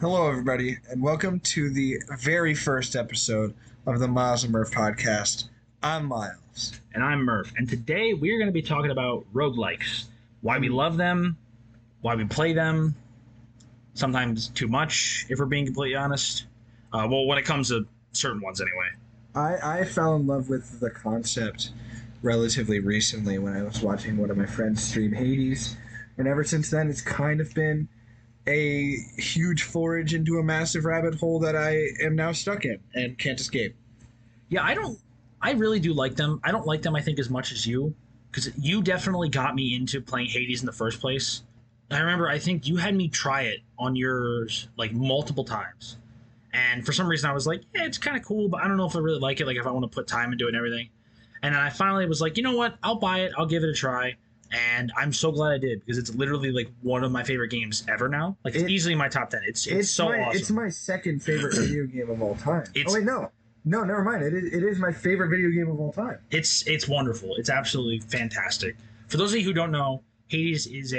Hello, everybody, and welcome to the very first episode of the Myles and Murph podcast. I'm Myles. And I'm Murph. And today we're going to be talking about roguelikes. Why we love them, why we play them, sometimes too much, if we're being completely honest. When it comes to certain ones, anyway. I fell in love with the concept relatively recently when I was watching one of my friends stream Hades, and ever since then it's kind of been a huge forage into a massive rabbit hole that I am now stuck in and can't escape. Yeah, I really do like them. I don't like them, I think, as much as you, because you definitely got me into playing Hades in the first place. I remember, I think you had me try it on yours, like, multiple times. And for some reason I was like, yeah, it's kind of cool, but I don't know if I really like it, like if I want to put time into it and everything. And then I finally was like, you know what? I'll buy it. I'll give it a try. And I'm so glad I did, because it's literally like one of my favorite games ever now. Like, it's easily my top 10. It's so awesome. It's my second favorite video game of all time. No, never mind. It is my favorite video game of all time. It's wonderful. It's absolutely fantastic. For those of you who don't know, Hades is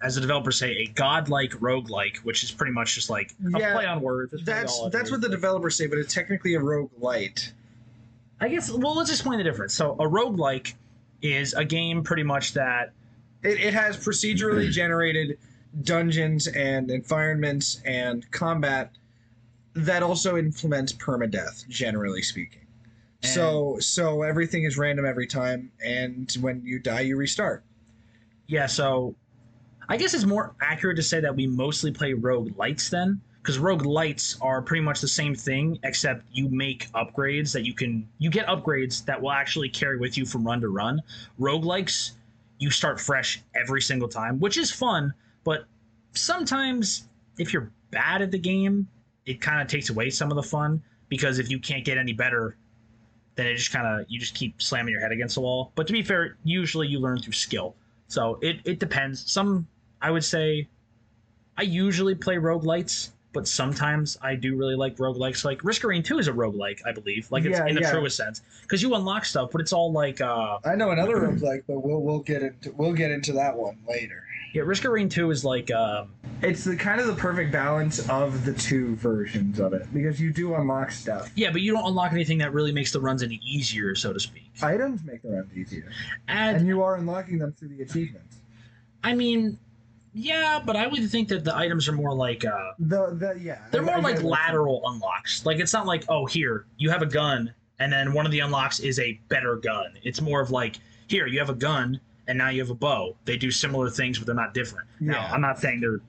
as the developers say, a godlike roguelike, which is pretty much just like a play on words. That's what the developers say, but it's technically a roguelite. I guess, well, let's explain the difference. So a roguelike is a game pretty much that it has procedurally generated dungeons and environments and combat that also implements permadeath, generally speaking. So everything is random every time, and when you die, you restart. Yeah, so I guess it's more accurate to say that we mostly play roguelites then, because roguelites are pretty much the same thing, except you make upgrades that you get upgrades that will actually carry with you from run to run. Roguelikes, you start fresh every single time, which is fun, but sometimes if you're bad at the game, it kind of takes away some of the fun, because if you can't get any better, then you just keep slamming your head against the wall. But to be fair, usually you learn through skill. So it depends. I would say I usually play roguelites, but sometimes I do really like roguelikes. Like Risk of Rain 2 is a roguelike, I believe. Like, it's in the truest sense, because you unlock stuff, but it's all like I know another roguelike, but we'll get into that one later. Yeah, Risk of Rain 2 is like it's the kind of the perfect balance of the two versions of it, because you do unlock stuff. Yeah, but you don't unlock anything that really makes the runs any easier, so to speak. Items make the runs easier, and you are unlocking them through the achievements. I mean, yeah, but I would think that the items are more like they're more like lateral unlocks. Like, it's not like, oh, here you have a gun, and then one of the unlocks is a better gun. It's more of like, here you have a gun, and now you have a bow. They do similar things, but they're not different. Yeah. Now, I'm not saying they're...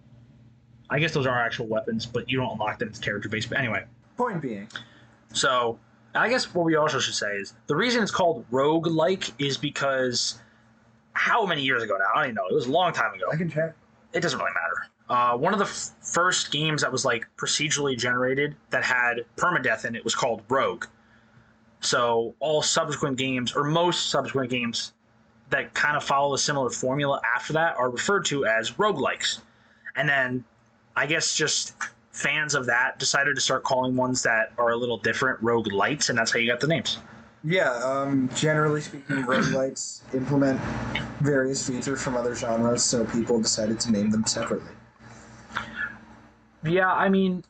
I guess those are actual weapons, but you don't unlock them as character-based. But anyway. Point being. So, I guess what we also should say is, the reason it's called roguelike is because... How many years ago now? I don't even know. It was a long time ago. I can check. It doesn't really matter. One of the first games that was, like, procedurally generated that had permadeath in it was called Rogue. So, all subsequent games, or most subsequent games... that kind of follow a similar formula after that are referred to as roguelikes. And then I guess just fans of that decided to start calling ones that are a little different roguelites, and that's how you got the names. Yeah, generally speaking, roguelites implement various features from other genres, so people decided to name them separately. Yeah, I mean,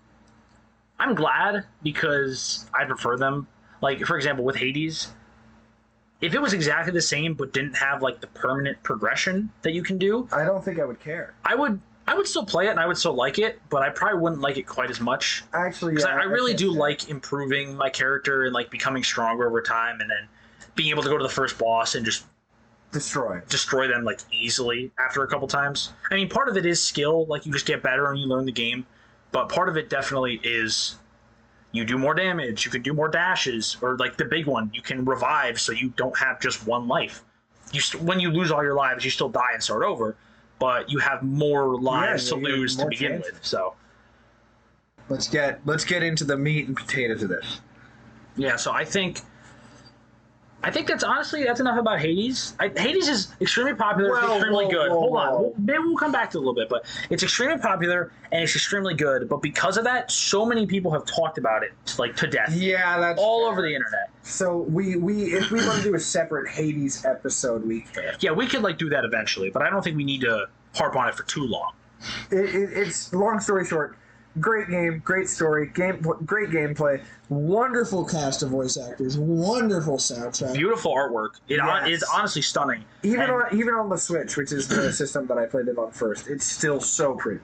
I'm glad, because I prefer them. Like, for example, with Hades... if it was exactly the same but didn't have like the permanent progression that you can do, I don't think I would care. I would still play it and I would still like it, but I probably wouldn't like it quite as much. Actually, because I really do like improving my character and like becoming stronger over time, and then being able to go to the first boss and just destroy them like easily after a couple times. I mean, part of it is skill, like you just get better and you learn the game, but part of it definitely is you do more damage, you can do more dashes, or like the big one, you can revive so you don't have just one life. When you lose all your lives, you still die and start over, but you have more lives to lose to begin with. So let's get into the meat and potatoes of this. Yeah, so I think that's enough about Hades. Hades is extremely popular. It's extremely good. Hold on. Maybe we'll come back to it a little bit, but it's extremely popular and it's extremely good. But because of that, so many people have talked about it like to death. Yeah, that's all over the internet. So we if we want to do a separate Hades episode, we can. Yeah, we could like do that eventually, but I don't think we need to harp on it for too long. It's long story short. Great game, great story, great gameplay, wonderful cast of voice actors, wonderful soundtrack. Beautiful artwork. It Yes. is honestly stunning. Even on the Switch, which is the system that I played it on first, it's still so pretty.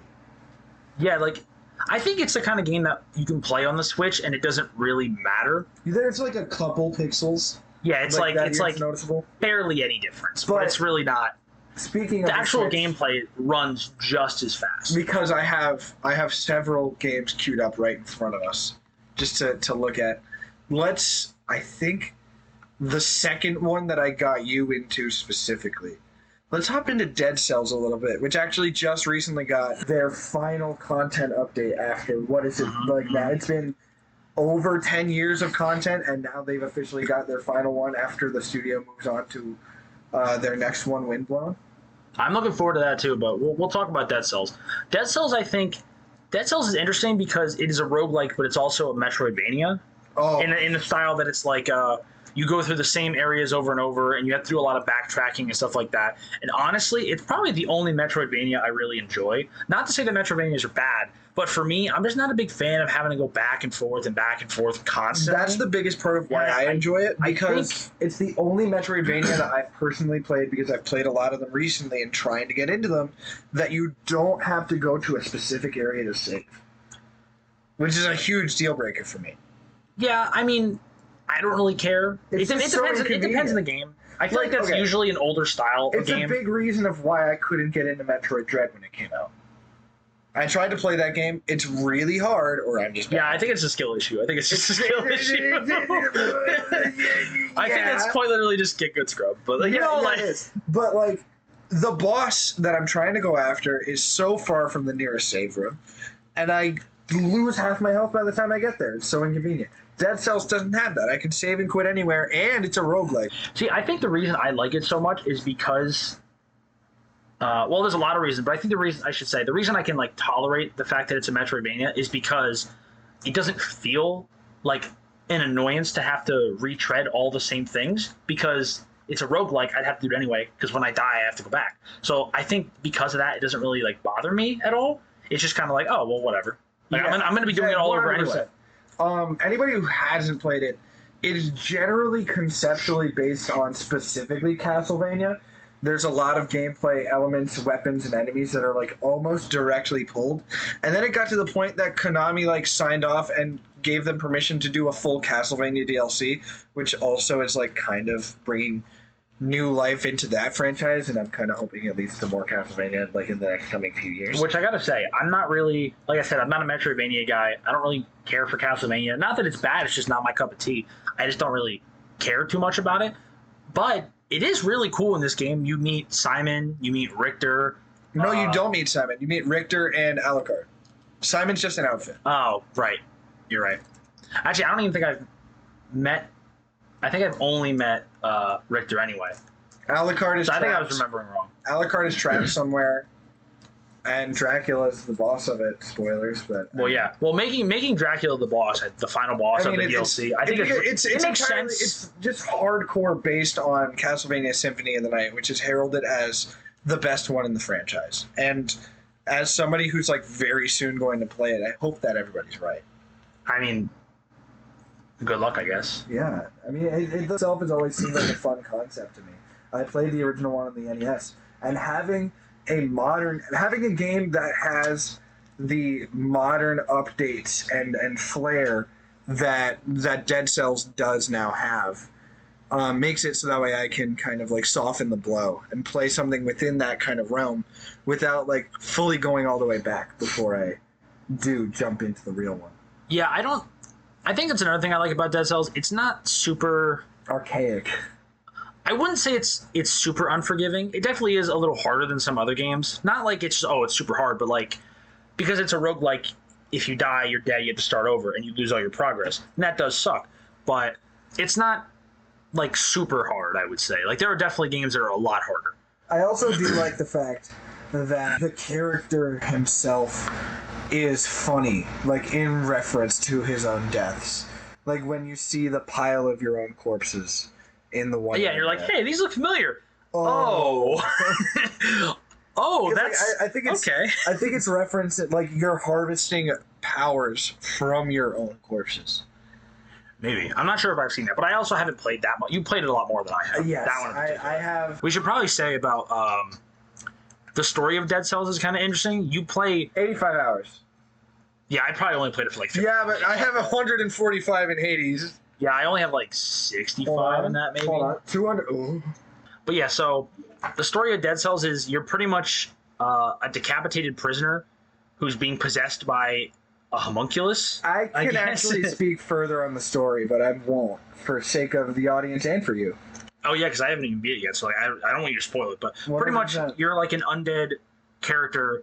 Yeah, like I think it's the kind of game that you can play on the Switch and it doesn't really matter. There's like a couple pixels. Yeah, it's like noticeable. barely any difference, but it's really not. Speaking of The actual Switch, gameplay runs just as fast. because I have several games queued up right in front of us, just to look at. I think the second one that I got you into specifically. Let's hop into Dead Cells a little bit, which actually just recently got their final content update after, what is it, like now? It's been over 10 years of content, and now they've officially got their final one after the studio moves on to their next one, Windblown. I'm looking forward to that too, but we'll talk about Dead Cells. Dead Cells is interesting because it is a roguelike, but it's also a Metroidvania. Oh, In the style that it's like you go through the same areas over and over, and you have to do a lot of backtracking and stuff like that. And honestly, it's probably the only Metroidvania I really enjoy. Not to say that Metroidvanias are bad, but for me, I'm just not a big fan of having to go back and forth constantly. that's the biggest part of why I enjoy it, because it's the only Metroidvania that I've personally played, because I've played a lot of them recently and trying to get into them, that you don't have to go to a specific area to save. Which is a huge deal breaker for me. Yeah, I mean, I don't really care. It It's just so depends. It depends on inconvenient. the game. I feel like that's okay. usually an older style of It's game. a big reason of why I couldn't get into Metroid Dread when it came out. I tried to play that game. It's really hard, or I'm just bad. Yeah, I think it's a skill issue. I think it's just a skill issue. I think it's quite literally just get good scrub. But like, it is. But like, the boss that I'm trying to go after is so far from the nearest save room, and I lose half my health by the time I get there. It's so inconvenient. Dead Cells doesn't have that. I can save and quit anywhere, and it's a roguelike. See, I think the reason I like it so much is because, well, there's a lot of reasons, but I think the reason I can like tolerate the fact that it's a Metroidvania is because it doesn't feel like an annoyance to have to retread all the same things, because it's a roguelike. I'd have to do it anyway, because when I die, I have to go back. So I think because of that, it doesn't really like bother me at all. It's just kind of like, oh, well, whatever. Like, Yeah. I'm going to be doing it all over anyway. Anybody who hasn't played it, it is generally conceptually based on specifically Castlevania. There's a lot of gameplay elements, weapons, and enemies that are like almost directly pulled. And then it got to the point that Konami like signed off and gave them permission to do a full Castlevania DLC, which also is like kind of bringing new life into that franchise. And I'm kind of hoping it leads to more Castlevania like in the next coming few years. Which I gotta say, I'm not really, like I said, I'm not a Metroidvania guy. I don't really care for Castlevania. Not that it's bad, it's just not my cup of tea. I just don't really care too much about it. But it is really cool in this game. You meet Simon, you meet Richter. No, you don't meet Simon. You meet Richter and Alucard. Simon's just an outfit. Oh, right. You're right. Actually, I don't even think I've met, I think I've only met Richter anyway. Alucard is So I think I trapped. was remembering wrong. Alucard is trapped somewhere, and Dracula's the boss of it. Spoilers, but Well, yeah. Well, making Dracula the boss, the final boss of the DLC, I think it makes entirely, sense. It's just hardcore based on Castlevania Symphony of the Night, which is heralded as the best one in the franchise. And as somebody who's like very soon going to play it, I hope that everybody's right. I mean, good luck, I guess. Yeah, I mean, it itself has always seemed like a fun concept to me. I played the original one on the NES, and having a game that has the modern updates and flair that Dead Cells does now have, makes it so that way I can kind of like soften the blow and play something within that kind of realm without like fully going all the way back before I do jump into the real one. Yeah, I think that's another thing I like about Dead Cells. It's not super Archaic. I wouldn't say it's super unforgiving. It definitely is a little harder than some other games. Not like it's super hard, but like because it's a roguelike, if you die, you're dead, you have to start over and you lose all your progress. And that does suck. But it's not like super hard, I would say. Like there are definitely games that are a lot harder. I also do like the fact that the character himself is funny, like in reference to his own deaths. Like when you see the pile of your own corpses in the one. Yeah, you're like, hey, these look familiar. Oh, Oh, that's like, I think it's okay. I think it's referenced like you're harvesting powers from your own corpses. Maybe. I'm not sure if I've seen that, but I also haven't played that much. You played it a lot more than I have. Yes, that one I have. We should probably say about the story of Dead Cells is kind of interesting. You play 85 hours. Yeah, I probably only played it for like 50 Yeah, but minutes. I have 145 in Hades. Yeah, I only have like 65 in that maybe. Hold on. 200. Ooh. But yeah, so the story of Dead Cells is you're pretty much a decapitated prisoner who's being possessed by a homunculus. I can actually speak further on the story, but I won't, for sake of the audience and for you. Oh yeah, because I haven't even beat it yet, so like, I don't want you to spoil it. But What pretty is much, that? you're like an undead character,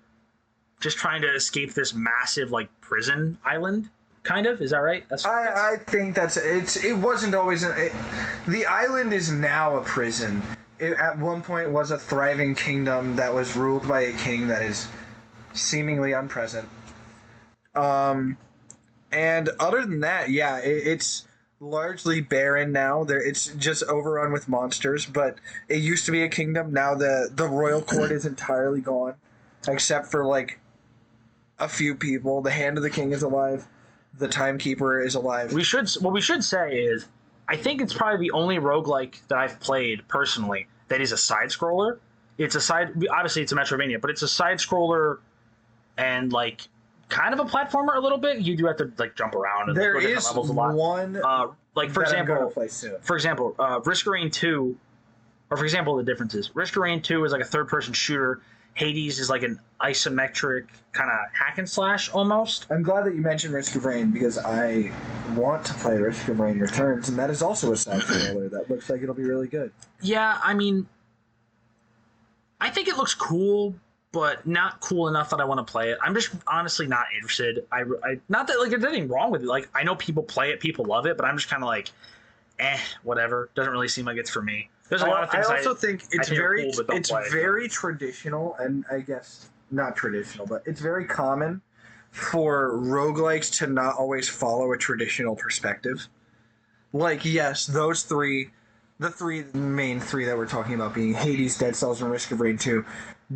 just trying to escape this massive like prison island. Kind of, is that right? I think that's it. Wasn't always the island is now a prison. It at one point was a thriving kingdom that was ruled by a king that is seemingly unpresent. And other than that, yeah, it's largely barren now. It's just overrun with monsters. But it used to be a kingdom. Now the royal court is entirely gone, except for like a few people. The Hand of the King is alive. The Timekeeper is alive. What we should say is, I think it's probably the only roguelike that I've played personally that is a side scroller. Obviously it's a Metroidvania, but it's a side scroller and like kind of a platformer a little bit. You do have to like jump around and There go different is levels a lot. one Like for that I'm example, gonna play soon. Risk of Rain 2, or for example, the differences. Risk of Rain 2 is like a third-person shooter. Hades is like an isometric kind of hack and slash almost. I'm glad that you mentioned Risk of Rain because I want to play Risk of Rain Returns, and that is also a side scroller that looks like it'll be really good. Yeah, I mean, I think it looks cool, but not cool enough that I want to play it. I'm just honestly not interested. I not that like there's anything wrong with it. Like I know people play it, people love it, but I'm just kind of like, whatever. Doesn't really seem like it's for me. There's a lot of things. I also think it's very cool, it's very traditional, and I guess not traditional, but it's very common for roguelikes to not always follow a traditional perspective. Like, yes, those three, the main three that we're talking about being Hades, Dead Cells, and Risk of Rain 2,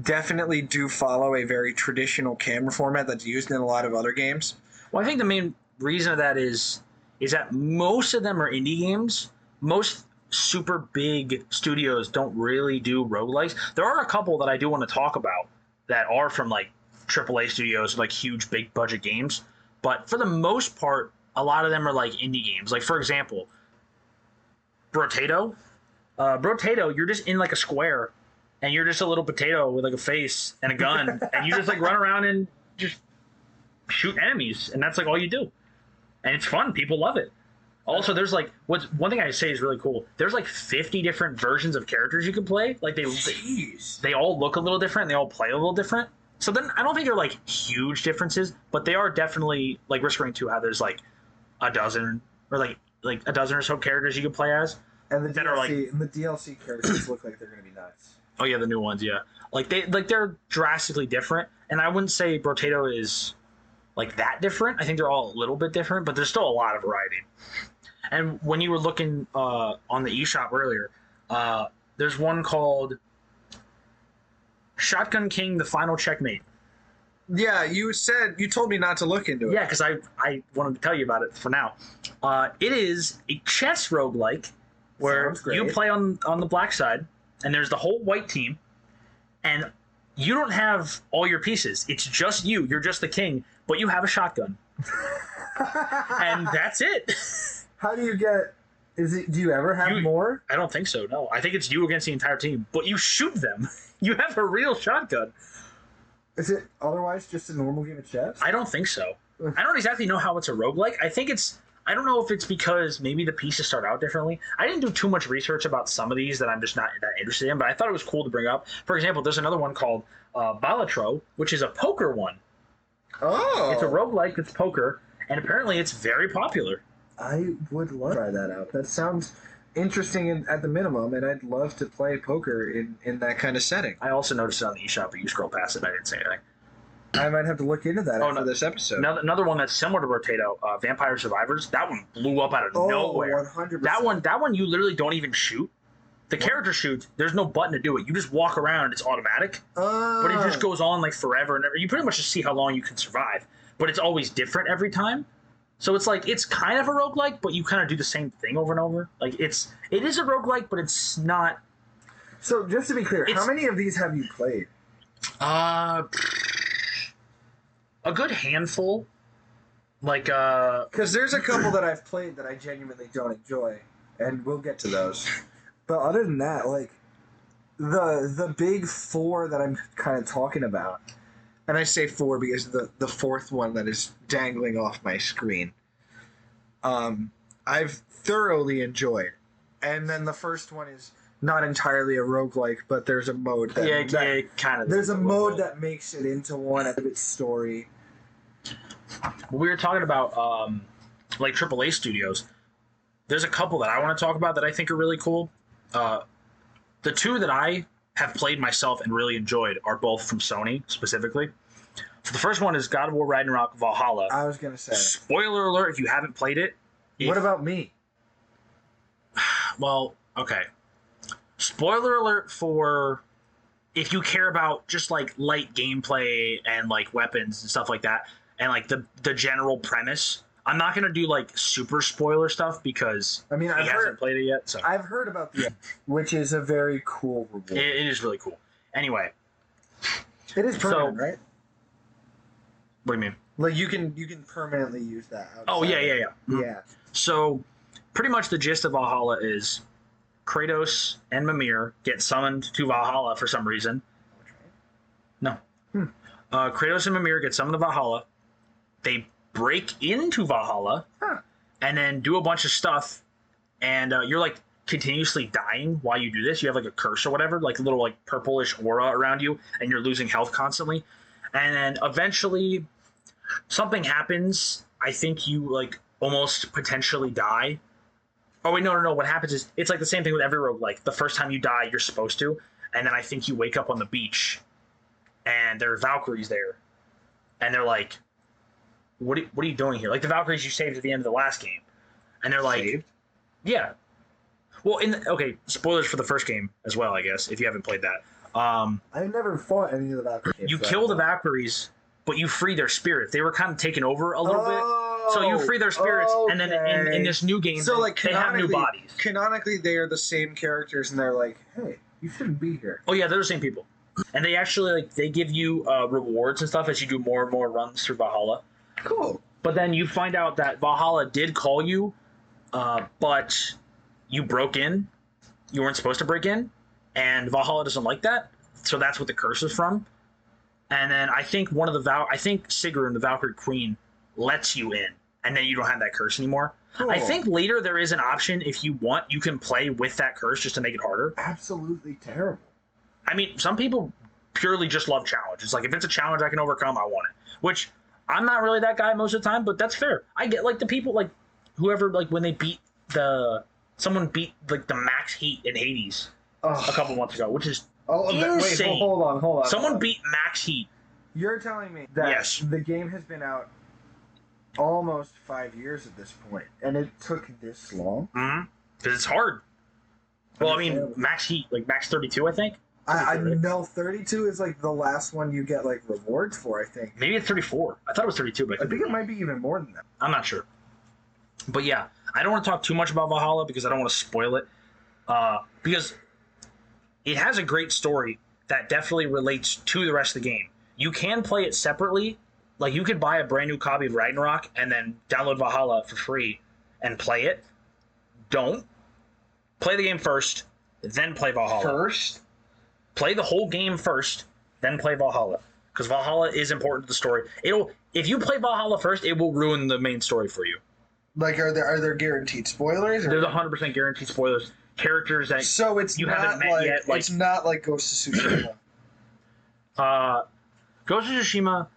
definitely do follow a very traditional camera format that's used in a lot of other games. Well, I think the main reason of that is that most of them are indie games. Most super big studios don't really do roguelikes. There are a couple that I do want to talk about that are from like AAA studios, like huge big budget games. But for the most part, a lot of them are like indie games. Like for example, Brotato. Brotato, you're just in like a square and you're just a little potato with like a face and a gun and you just like run around and just shoot enemies, and that's like all you do. And it's fun. People love it. Also, there's like one thing I say is really cool. There's like 50 different versions of characters you can play. Like they all look a little different. They all play a little different. So then I don't think they're like huge differences, but they are definitely like Risk of Rain 2. How there's like a dozen or like a dozen or so characters you can play as. And the that DLC, are like, and the DLC characters look like they're gonna be nuts. Oh yeah, the new ones. Yeah, they're drastically different. And I wouldn't say Brotato is like that different. I think they're all a little bit different, but there's still a lot of variety. And when you were looking on the eShop earlier, there's one called Shotgun King: The Final Checkmate. Yeah, you told me not to look into it. Yeah, because I wanted to tell you about it for now. It is a chess roguelike where you play on the black side, and there's the whole white team, and you don't have all your pieces. It's just you. You're just the king, but you have a shotgun. And that's it. How do you get... Do you ever have more? I don't think so, no. I think it's you against the entire team, but you shoot them. You have a real shotgun. Is it otherwise just a normal game of chess? I don't think so. I don't exactly know how it's a roguelike. I don't know if it's because maybe the pieces start out differently. I didn't do too much research about some of these that I'm just not that interested in, but I thought it was cool to bring up. For example, there's another one called Balatro, which is a poker one. Oh! It's a roguelike that's poker, and apparently it's very popular. I would love to try that out. That sounds interesting at the minimum, and I'd love to play poker in that kind of setting. I also noticed it on the eShop, but you scroll past it and I didn't say anything. I might have to look into that after this episode. Another one that's similar to Rotato, Vampire Survivors. That one blew up out of nowhere. 100%. That one you literally don't even shoot. The character shoots. There's no button to do it. You just walk around. It's automatic. But it just goes on like forever and ever. You pretty much just see how long you can survive. but it's always different every time. So it's like it's kind of a roguelike, but you kind of do the same thing over and over. Like it is a roguelike, but it's not. So just to be clear, how many of these have you played? A good handful. Like because there's a couple that I've played that I genuinely don't enjoy, and we'll get to those. But other than that, like the big four that I'm kind of talking about, and I say four because the fourth one that is dangling off my screen, I've thoroughly enjoyed. And then the first one is not entirely a roguelike, but there's a mode that kind of. There's a mode that makes it into one of its story. We were talking about like AAA studios. There's a couple that I want to talk about that I think are really cool. The two that I have played myself and really enjoyed are both from Sony specifically. So the first one is God of War Ragnarok Valhalla. I was gonna say. Spoiler alert if you haven't played it. What about me? Well, okay. Spoiler alert for if you care about just like light gameplay and like weapons and stuff like that, and like the general premise. I'm not gonna do like super spoiler stuff because he hasn't played it yet. So I've heard about the which is a very cool reward. It is really cool. Anyway, it is permanent, right? What do you mean? Like you can permanently use that. Oh yeah. Yeah. So pretty much the gist of Valhalla is Kratos and Mimir get summoned to Valhalla for some reason. No. Kratos and Mimir get summoned to Valhalla. They break into Valhalla and then do a bunch of stuff, and you're like continuously dying while you do this. You have like a curse or whatever, like a little like purplish aura around you, and you're losing health constantly. And then eventually something happens. I think you like almost potentially die. Oh wait, no. What happens is it's like the same thing with every roguelike. The first time you die, you're supposed to, and then I think you wake up on the beach, and there are Valkyries there, and they're like, What are you doing here? Like the Valkyries you saved at the end of the last game, and they're like, saved? Yeah. Well, spoilers for the first game as well, I guess if you haven't played that. I've never fought any of the Valkyries. You kill the Valkyries, but you free their spirits. They were kind of taken over a little bit, so you free their spirits, and then in this new game, so like they have new bodies. Canonically, they are the same characters, and they're like, hey, you shouldn't be here. Oh yeah, they're the same people, and they actually like they give you rewards and stuff as you do more and more runs through Valhalla. Cool. But then you find out that Valhalla did call you, but you broke in. You weren't supposed to break in, and Valhalla doesn't like that. So that's what the curse is from. And then I think I think Sigrun, the Valkyrie Queen, lets you in, and then you don't have that curse anymore. Cool. I think later there is an option if you want, you can play with that curse just to make it harder. Absolutely terrible. I mean, some people purely just love challenge. It's like if it's a challenge I can overcome, I want it. Which I'm not really that guy most of the time, but that's fair. I get like the people like whoever like when they someone beat like the max heat in Hades a couple months ago, which is insane. Wait, hold on. Someone beat max heat. You're telling me that the game has been out almost 5 years at this point, and it took this long? Mm-hmm. Because it's hard. Well, I mean, max heat, like max 32, I think. I know 32 is like the last one you get like rewards for, I think. Maybe it's 34. I thought it was 32, but I think it might be even more than that. I'm not sure. But yeah, I don't want to talk too much about Valhalla because I don't want to spoil it. Because it has a great story that definitely relates to the rest of the game. You can play it separately. Like you could buy a brand new copy of Ragnarok and then download Valhalla for free and play it. Don't. Play the game first, then play Valhalla. First? Play the whole game first, then play Valhalla. Because Valhalla is important to the story. If you play Valhalla first, it will ruin the main story for you. Like, are there guaranteed spoilers? There's 100% guaranteed spoilers. Characters that you haven't met yet. Like, it's not like Ghost of Tsushima. Ghost of Tsushima,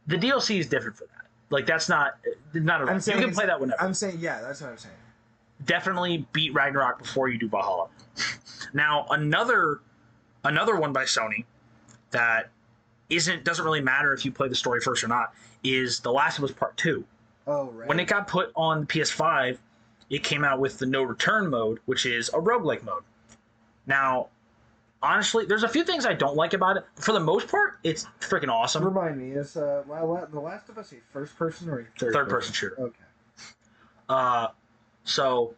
the DLC is different for that. Like, that's not a... You can play that whenever. I'm saying, yeah, that's what I'm saying. Definitely beat Ragnarok before you do Valhalla. Now, another one by Sony that doesn't really matter if you play the story first or not is The Last of Us Part 2. Oh, right. When it got put on PS5, it came out with the No Return mode, which is a roguelike mode. Now, Honestly, there's a few things I don't like about it. For the most part, it's freaking awesome. Remind me, is The Last of Us a first person or a Third person shooter. Okay. So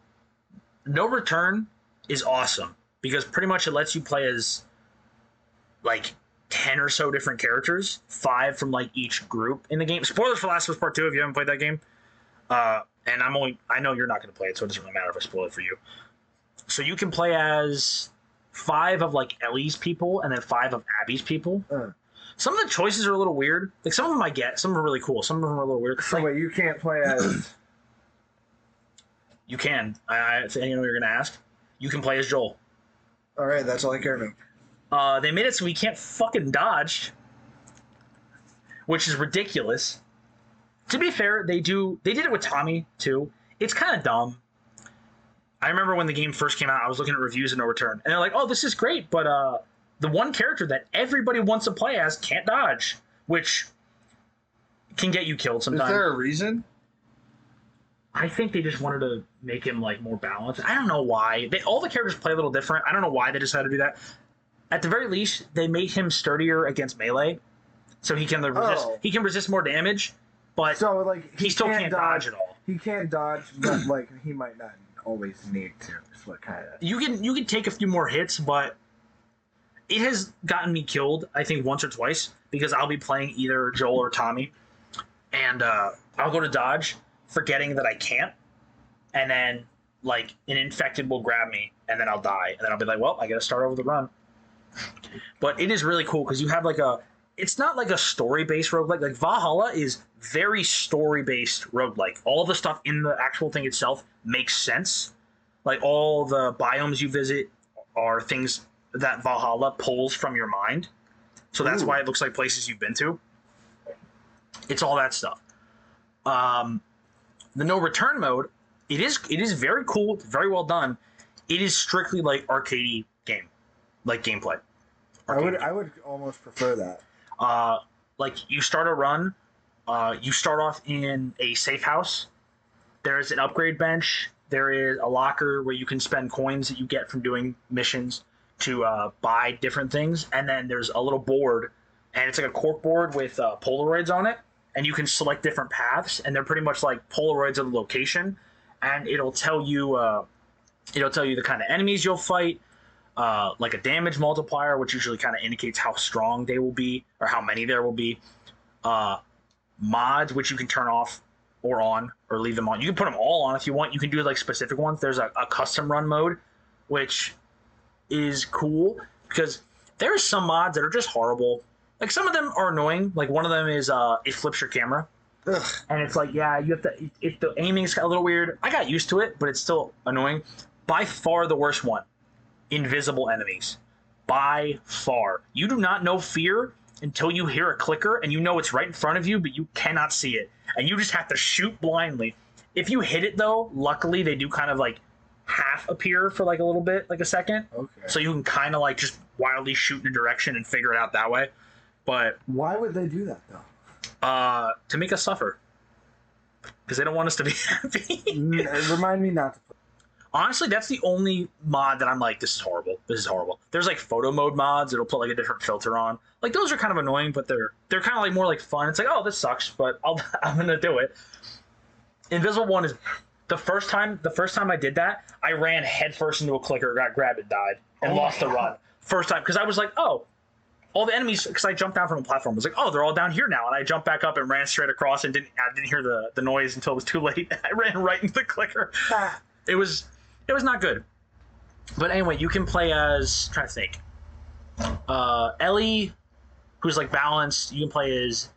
No Return is awesome because pretty much it lets you play as like 10 or so different characters, 5 from like each group in the game. Spoilers for Last of Us Part 2 if you haven't played that game. And I know you're not going to play it, so it doesn't really matter if I spoil it for you. So you can play as 5 of like Ellie's people and then 5 of Abby's people. Some of the choices are a little weird. Like some of them I get, some are really cool. Some of them are a little weird. So wait, you can't play as... You can. I know what you're going to ask. You can play as Joel. All right, that's all I care about. They made it so we can't fucking dodge, which is ridiculous. To be fair, they did it with Tommy too. It's kind of dumb. I remember when the game first came out, I was looking at reviews of No Return, and they're like, "Oh, this is great," but the one character that everybody wants to play as can't dodge, which can get you killed sometimes. Is there a reason? I think they just wanted to make him like more balanced. I don't know why. All the characters play a little different. I don't know why they decided to do that. At the very least, they made him sturdier against melee, so he can resist. He can resist more damage, but so like he still can't dodge at all. He can't dodge, but like he might not always need to. Is what kind of you can take a few more hits, but it has gotten me killed. I think once or twice because I'll be playing either Joel or Tommy, and I'll go to dodge, forgetting that I can't, and then like an infected will grab me, and then I'll die, and then I'll be like, well, I gotta start over the run. But it is really cool because you have like it's not like a story-based roguelike. Like Valhalla is very story-based roguelike. All the stuff in the actual thing itself makes sense. Like all the biomes you visit are things that Valhalla pulls from your mind. So that's why it looks like places you've been to. It's all that stuff. The No Return mode, it is very cool, very well done. It is strictly like arcadey game, like gameplay. I would almost prefer that. Like you start a run, you start off in a safe house. There's an upgrade bench. There is a locker where you can spend coins that you get from doing missions to buy different things. And then there's a little board, and it's like a cork board with Polaroids on it. And you can select different paths, and they're pretty much like Polaroids of the location. And it'll tell you the kind of enemies you'll fight, like a damage multiplier, which usually kind of indicates how strong they will be or how many there will be. Mods, which you can turn off or on or leave them on. You can put them all on if you want. You can do like specific ones. There's a custom run mode, which is cool because there's some mods that are just horrible. Like some of them are annoying. Like one of them is it flips your camera. Ugh. And it's like, yeah, you have to. If the aiming's a little weird, I got used to it, but it's still annoying. By far the worst one, invisible enemies. By far, you do not know fear until you hear a clicker and you know it's right in front of you, but you cannot see it, and you just have to shoot blindly. If you hit it though, luckily they do kind of like half appear for like a little bit, like a second. Okay. So you can kind of like just wildly shoot in a direction and figure it out that way. But why would they do that though? To make us suffer, because they don't want us to be happy. Remind me not to play. Honestly, that's the only mod that I'm like, this is horrible. This is horrible. There's like photo mode mods. It'll put like a different filter on. Like those are kind of annoying, but they're kind of like more like fun. It's like, oh, this sucks, but I'm gonna do it. Invisible one is the first time I did that, I ran headfirst into a clicker, got grabbed and died, and lost the run. First time, because I was like, oh. All the enemies, because I jumped down from a platform, I was like, oh, they're all down here now. And I jumped back up and ran straight across and I didn't hear the noise until it was too late. I ran right into the clicker. It was not good. But anyway, you can play as, I'm trying to think, Ellie, who's like balanced. You can play as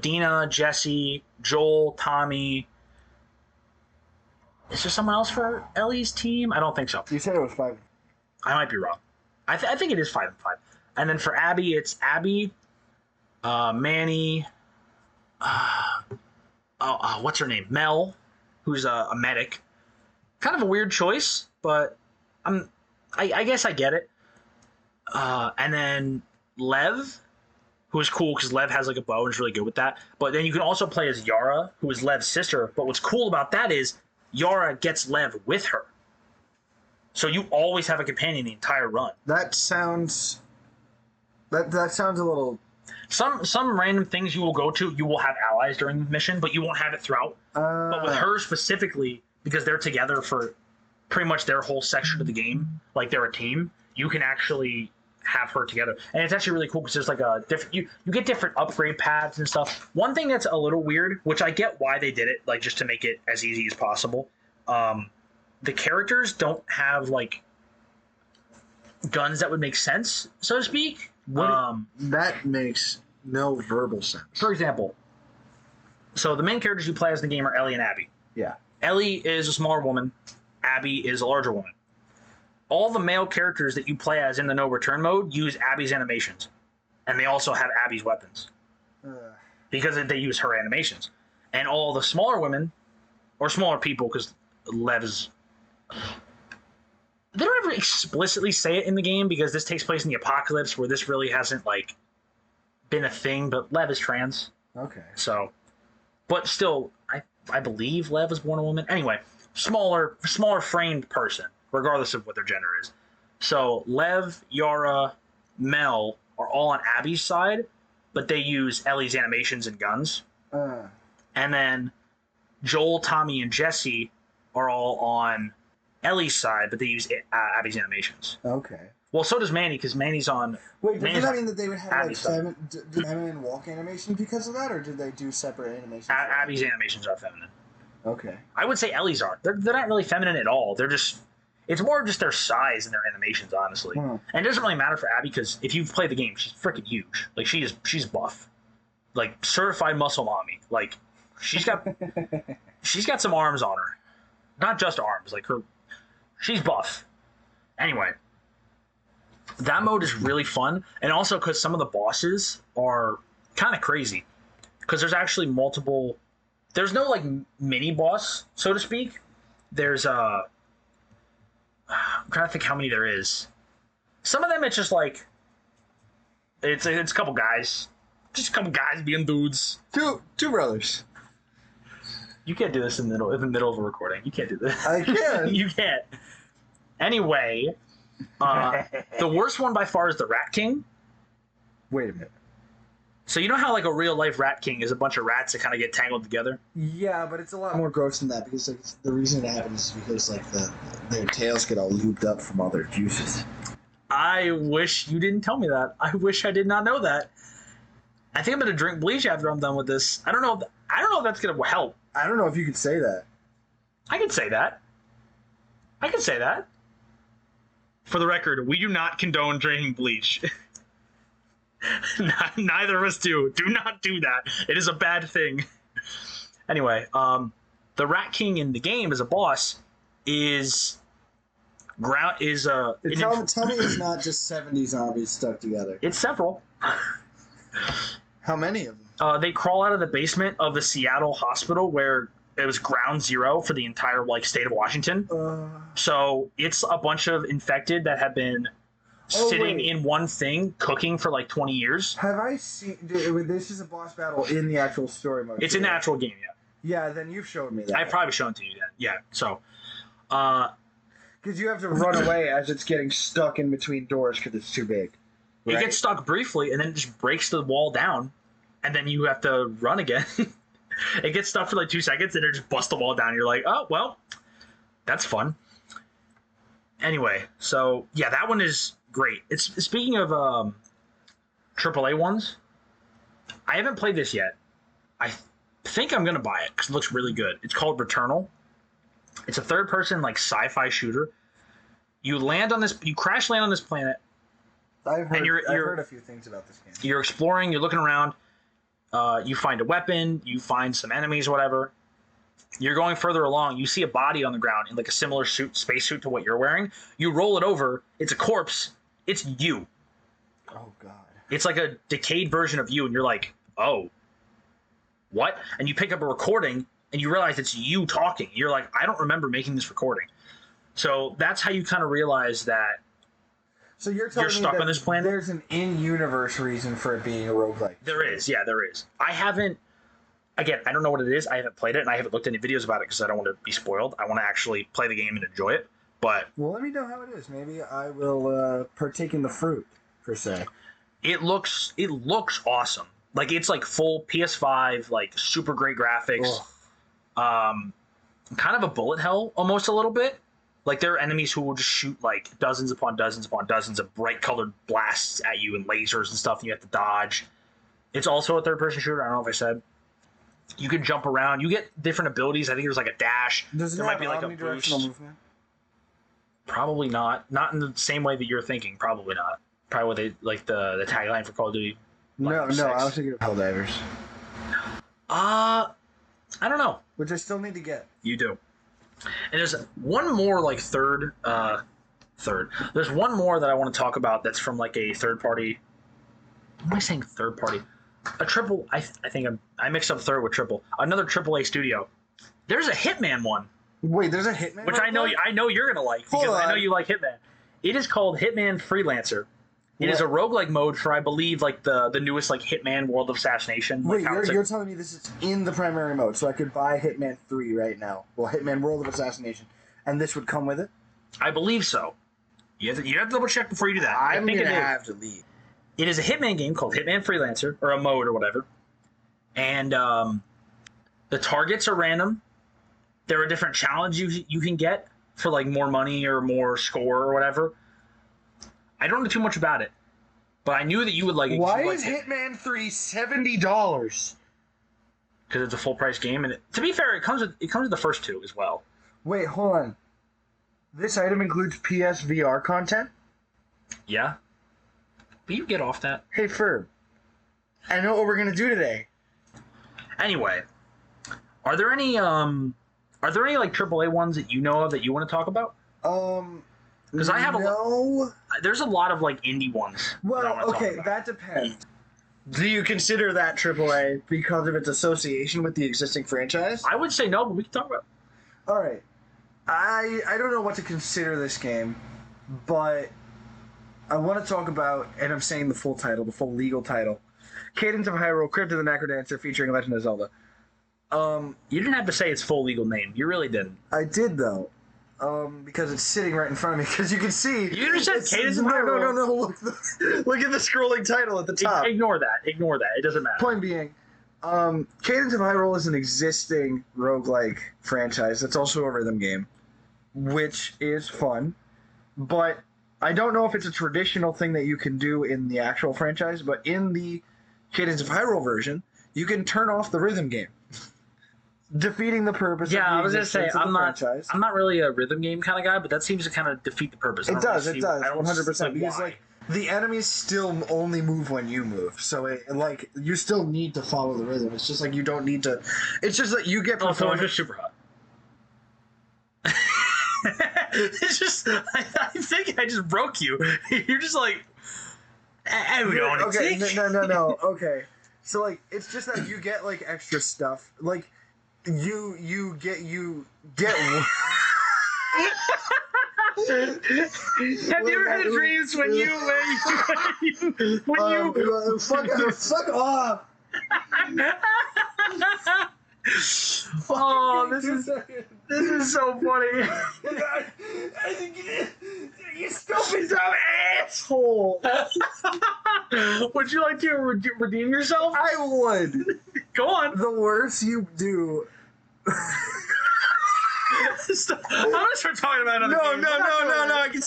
Dina, Jesse, Joel, Tommy. Is there someone else for Ellie's team? I don't think so. You said it was 5. I might be wrong. I think it is 5 and 5. And then for Abby, it's Abby, Manny, what's her name? Mel, who's a medic. Kind of a weird choice, but I guess I get it. And then Lev, who is cool because Lev has like a bow and is really good with that. But then you can also play as Yara, who is Lev's sister. But what's cool about that is Yara gets Lev with her. So you always have a companion the entire run. That sounds a little. Some random things you will go to, you will have allies during the mission, but you won't have it throughout. But with her specifically, because they're together for pretty much their whole section of the game, like they're a team, you can actually have her together. And it's actually really cool because there's like a different, you get different upgrade paths and stuff. One thing that's a little weird, which I get why they did it, like just to make it as easy as possible, the characters don't have like guns that would make sense, so to speak. That makes no verbal sense. For example, so the main characters you play as in the game are Ellie and Abby. Yeah. Ellie is a smaller woman. Abby is a larger woman. All the male characters that you play as in the no return mode use Abby's animations, and they also have Abby's weapons because they use her animations. And all the smaller women, or smaller people, because Lev is. They don't ever explicitly say it in the game because this takes place in the apocalypse, where this really hasn't like been a thing. But Lev is trans. Okay. So, but still, I believe Lev was born a woman. Anyway, smaller framed person, regardless of what their gender is. So Lev, Yara, Mel are all on Abby's side, but they use Ellie's animations and guns. And then Joel, Tommy, and Jesse are all on Ellie's side, but they use Abby's animations. Okay. Well, so does Manny, because Manny's on. Wait, does that mean that they would have Abby's like feminine walk animation because of that, or did they do separate animations? Abby's animations are feminine. Okay. I would say Ellie's aren't. They're not really feminine at all. They're just. It's more just their size and their animations, honestly. And it doesn't really matter for Abby because if you've played the game, she's freaking huge. Like she's buff, like certified muscle mommy. Like she's got some arms on her, not just arms. Like her, she's buff. Anyway, that mode is really fun, and also because some of the bosses are kind of crazy. Because there's actually multiple. There's no like mini boss, so to speak. There's I'm trying to think how many there is. Some of them it's just like it's a couple guys, just a couple guys being dudes. Two brothers. You can't do this in the middle of a recording. You can't do this. I can. You can't. Anyway, the worst one by far is the Rat King. Wait a minute. So you know how like a real life Rat King is a bunch of rats that kind of get tangled together? Yeah, but it's a lot more gross than that because like, the reason it happens is because like their tails get all looped up from all their juices. I wish you didn't tell me that. I wish I did not know that. I think I'm gonna drink bleach after I'm done with this. I don't know if that's gonna help. I don't know if you could say that. I can say that. For the record, we do not condone drinking bleach. Neither of us do. Do not do that. It is a bad thing. Anyway, the Rat King in the game as a boss is Tell me it's not just 70 zombies stuck together. It's several. How many of them? They crawl out of the basement of the Seattle hospital where it was ground zero for the entire like state of Washington. So it's a bunch of infected that have been sitting in one thing, cooking for like 20 years. Have I seen... This is a boss battle in the actual story mode. It's in the actual game, yeah. Yeah, then you've showed me that. I've probably shown it to you then. Yeah, so... Because you have to run away as it's getting stuck in between doors because it's too big. Right? It gets stuck briefly, and then it just breaks the wall down, and then you have to run again. It gets stuck for like 2 seconds, and it just busts the wall down. You're like, oh, well, that's fun. Anyway, so, yeah, that one is... great. It's speaking of AAA ones. I haven't played this yet. I think I'm gonna buy it because it looks really good. It's called Returnal. It's a third-person like sci-fi shooter. You crash land on this planet. I've heard a few things about this game. You're exploring. You're looking around. You find a weapon. You find some enemies. Whatever. You're going further along. You see a body on the ground in like a similar spacesuit to what you're wearing. You roll it over. It's a corpse. It's you. Oh, God. It's like a decayed version of you, and you're like, oh, what? And you pick up a recording, and you realize it's you talking. You're like, I don't remember making this recording. So that's how you kind of realize that so you're stuck on this planet. There's an in-universe reason for it being a roguelike. There is, yeah, there is. I don't know what it is. I haven't played it, and I haven't looked at any videos about it because I don't want to be spoiled. I want to actually play the game and enjoy it. But Well, let me know how it is. Maybe I will partake in the fruit, per se. it looks awesome. Like it's like full PS5, like super great graphics. Kind of a bullet hell almost a little bit. Like there are enemies who will just shoot like dozens upon dozens upon dozens of bright colored blasts at you and lasers and stuff, and you have to dodge. It's also a third person shooter. I don't know if I said. You can jump around. You get different abilities. I think there's like a dash. Does it there have might be like a omnidirectional boost. movement? Probably not. Not in the same way that you're thinking. Probably not. Probably what they like the tagline for Call of Duty. No, Black Ops no, 6. I was thinking of Helldivers. I don't know. Which I still need to get. You do. And there's one more like third. There's one more that I want to talk about that's from like a third party. What am I saying? Third party. A triple. I think I mixed up third with triple. Another AAA studio. There's a Hitman one, Wait, there's a Hitman? which right there? I know you're gonna like because Hold I know on. you like Hitman. It is called Hitman Freelancer. It is a roguelike mode for I believe like the newest like Hitman World of Assassination. Wait, Like how it's you're telling me this is in the primary mode, so I could buy Hitman 3 right now. Well, Hitman World of Assassination. And this would come with it? I believe so. You have to double check before you do that. I I'm think going it to is. have to leave. It is a Hitman game called Hitman Freelancer, or a mode or whatever. And the targets are random. There are different challenges you can get for like more money or more score or whatever. I don't know too much about it, but I knew that you would like it. Why is Hitman 3 $70? Because it's a full price game, and to be fair, it comes with the first two as well. Wait, hold on. This item includes PSVR content? Yeah, but you get off that Hey, Ferb. I know what we're going to do today. anyway. Are there any like AAA ones that you know of that you want to talk about? Because I have no. There's a lot of like indie ones. that I Well, wanna talk okay, about. that depends. Do you consider that AAA because of its association with the existing franchise? I would say no, but we can talk about it. All right. I don't know what to consider this game, but I want to talk about, and I'm saying the full title, the full legal title, Cadence of Hyrule: Crypt of the Necrodancer featuring Legend of Zelda. You didn't have to say its full legal name. You really didn't. I did though, because it's sitting right in front of me. Because you can see. You just said it's- Cadence of no, Hyrule. No. Look at the scrolling title at the top. Ignore that. It doesn't matter. Point being, Cadence of Hyrule is an existing roguelike franchise that's also a rhythm game, which is fun, but I don't know if it's a traditional thing that you can do in the actual franchise, but in the Cadence of Hyrule version, you can turn off the rhythm game, defeating the purpose Yeah, of the I was gonna say existence of the franchise. I'm not really a rhythm game kind of guy, but that seems to kind of defeat the purpose. I It don't does, really it see- does, I don't 100%. see Because why. like the enemies still only move when you move, so like you still need to follow the rhythm. It's just like you don't need to. It's just that you get Oh, so it's performance. just super hot. It's just, I think I just broke you. You're just like, I don't know. Okay, no. Okay, so like it's just that you get like extra stuff. Like you get. Have you ever had dreams when you fuck off. Oh, this is so funny. You stupid dumb asshole. Would you like to redeem yourself? I would. Go on. The worse you do. I'm gonna start talking about another No. game. We're not doing that. I can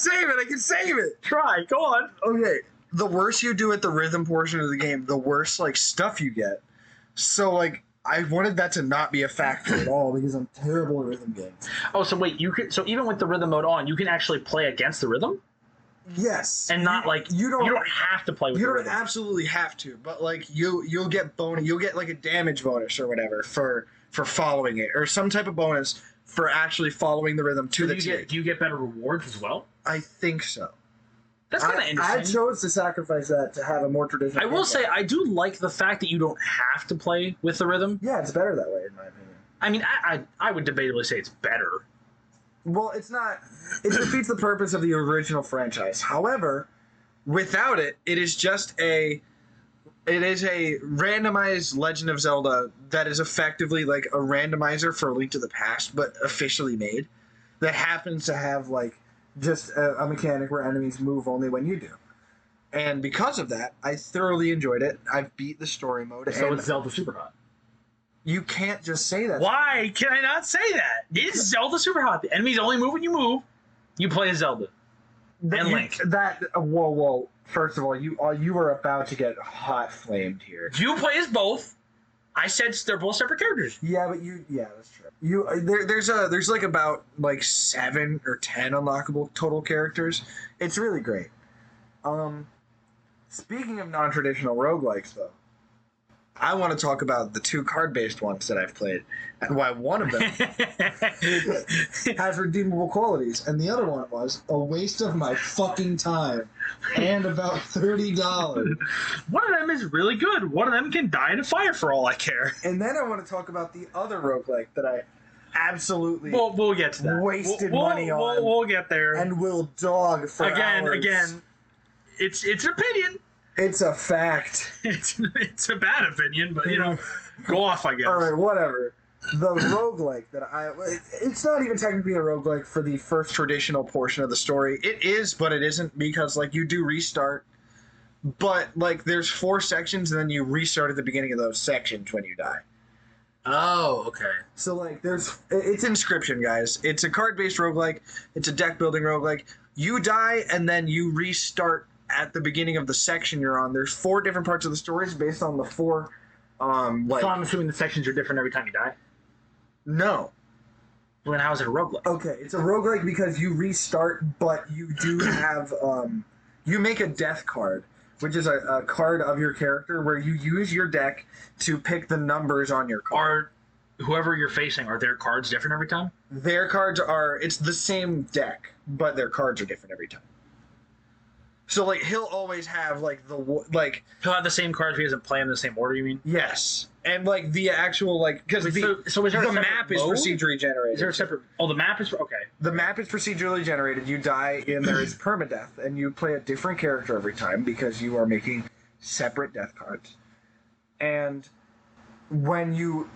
save it. Try. Go on. Okay. The worse you do at the rhythm portion of the game, the worse like stuff you get. So like I wanted that to not be a factor at all because I'm terrible at rhythm games. Oh, so wait, you can. So even with the rhythm mode on, you can actually play against the rhythm, Yes. and not like you don't have to play with you the don't rhythm. absolutely have to, but like you'll get you'll get like a damage bonus or whatever for following it, or some type of bonus for actually following the rhythm to So the do you get better rewards as well? I think so. That's kind of I interesting. chose to sacrifice that to have a more traditional. I will gameplay. say I do like the fact that you don't have to play with the rhythm. Yeah, it's better that way in my opinion. I mean, I would debatably say it's better. Well, it's not. It defeats the purpose of the original franchise. However, without it, it is a randomized Legend of Zelda that is effectively like a randomizer for A Link to the Past, but officially made. That happens to have like just a mechanic where enemies move only when you do. And because of that, I thoroughly enjoyed it. I've beat the story mode. So and it's Zelda Super Hot. you can't just say that. Why can I not say that? It's Zelda Super Hot. The enemies only move when you move. You play as Zelda. And Link. Whoa. First of all, you were about to get hot flamed here. You play as both. I said they're both separate characters. Yeah, but that's true. There's like about 7 or 10 unlockable total characters. It's really great. Speaking of non-traditional roguelikes, though, I want to talk about the 2 card-based ones that I've played, and why one of them has redeemable qualities, and the other one was a waste of my fucking time, and about $30. One of them is really good. One of them can die in a fire for all I care. And then I want to talk about the other roguelike that I absolutely We'll get to that. wasted money on. We'll get there. And will dog for hours. Again, it's an opinion. It's a fact. It's a bad opinion, but go off, I guess. All right, whatever. The roguelike it's not even technically a roguelike for the first traditional portion of the story. It is, but it isn't, because you do restart, but there's 4 sections and then you restart at the beginning of those sections when you die. Oh, okay. So it's Inscription, guys. It's a card-based roguelike. It's a deck building roguelike. You die and then you restart at the beginning of the section you're on. There's 4 different parts of the stories based on the 4 so I'm assuming the sections are different every time you die? No. Well, then how is it a roguelike? Okay, it's a roguelike because you restart, but you do have you make a death card, which is a card of your character where you use your deck to pick the numbers on your card. Whoever you're facing, are their cards different every time? Their cards it's the same deck, but their cards are different every time. So he'll always have He'll have the same cards if he doesn't play them in the same order, you mean? Yes. And the actual because so is there the map is procedurally generated. Is there a separate the map is okay. The map is procedurally generated. You die and there is permadeath, and you play a different character every time because you are making separate death cards. And when you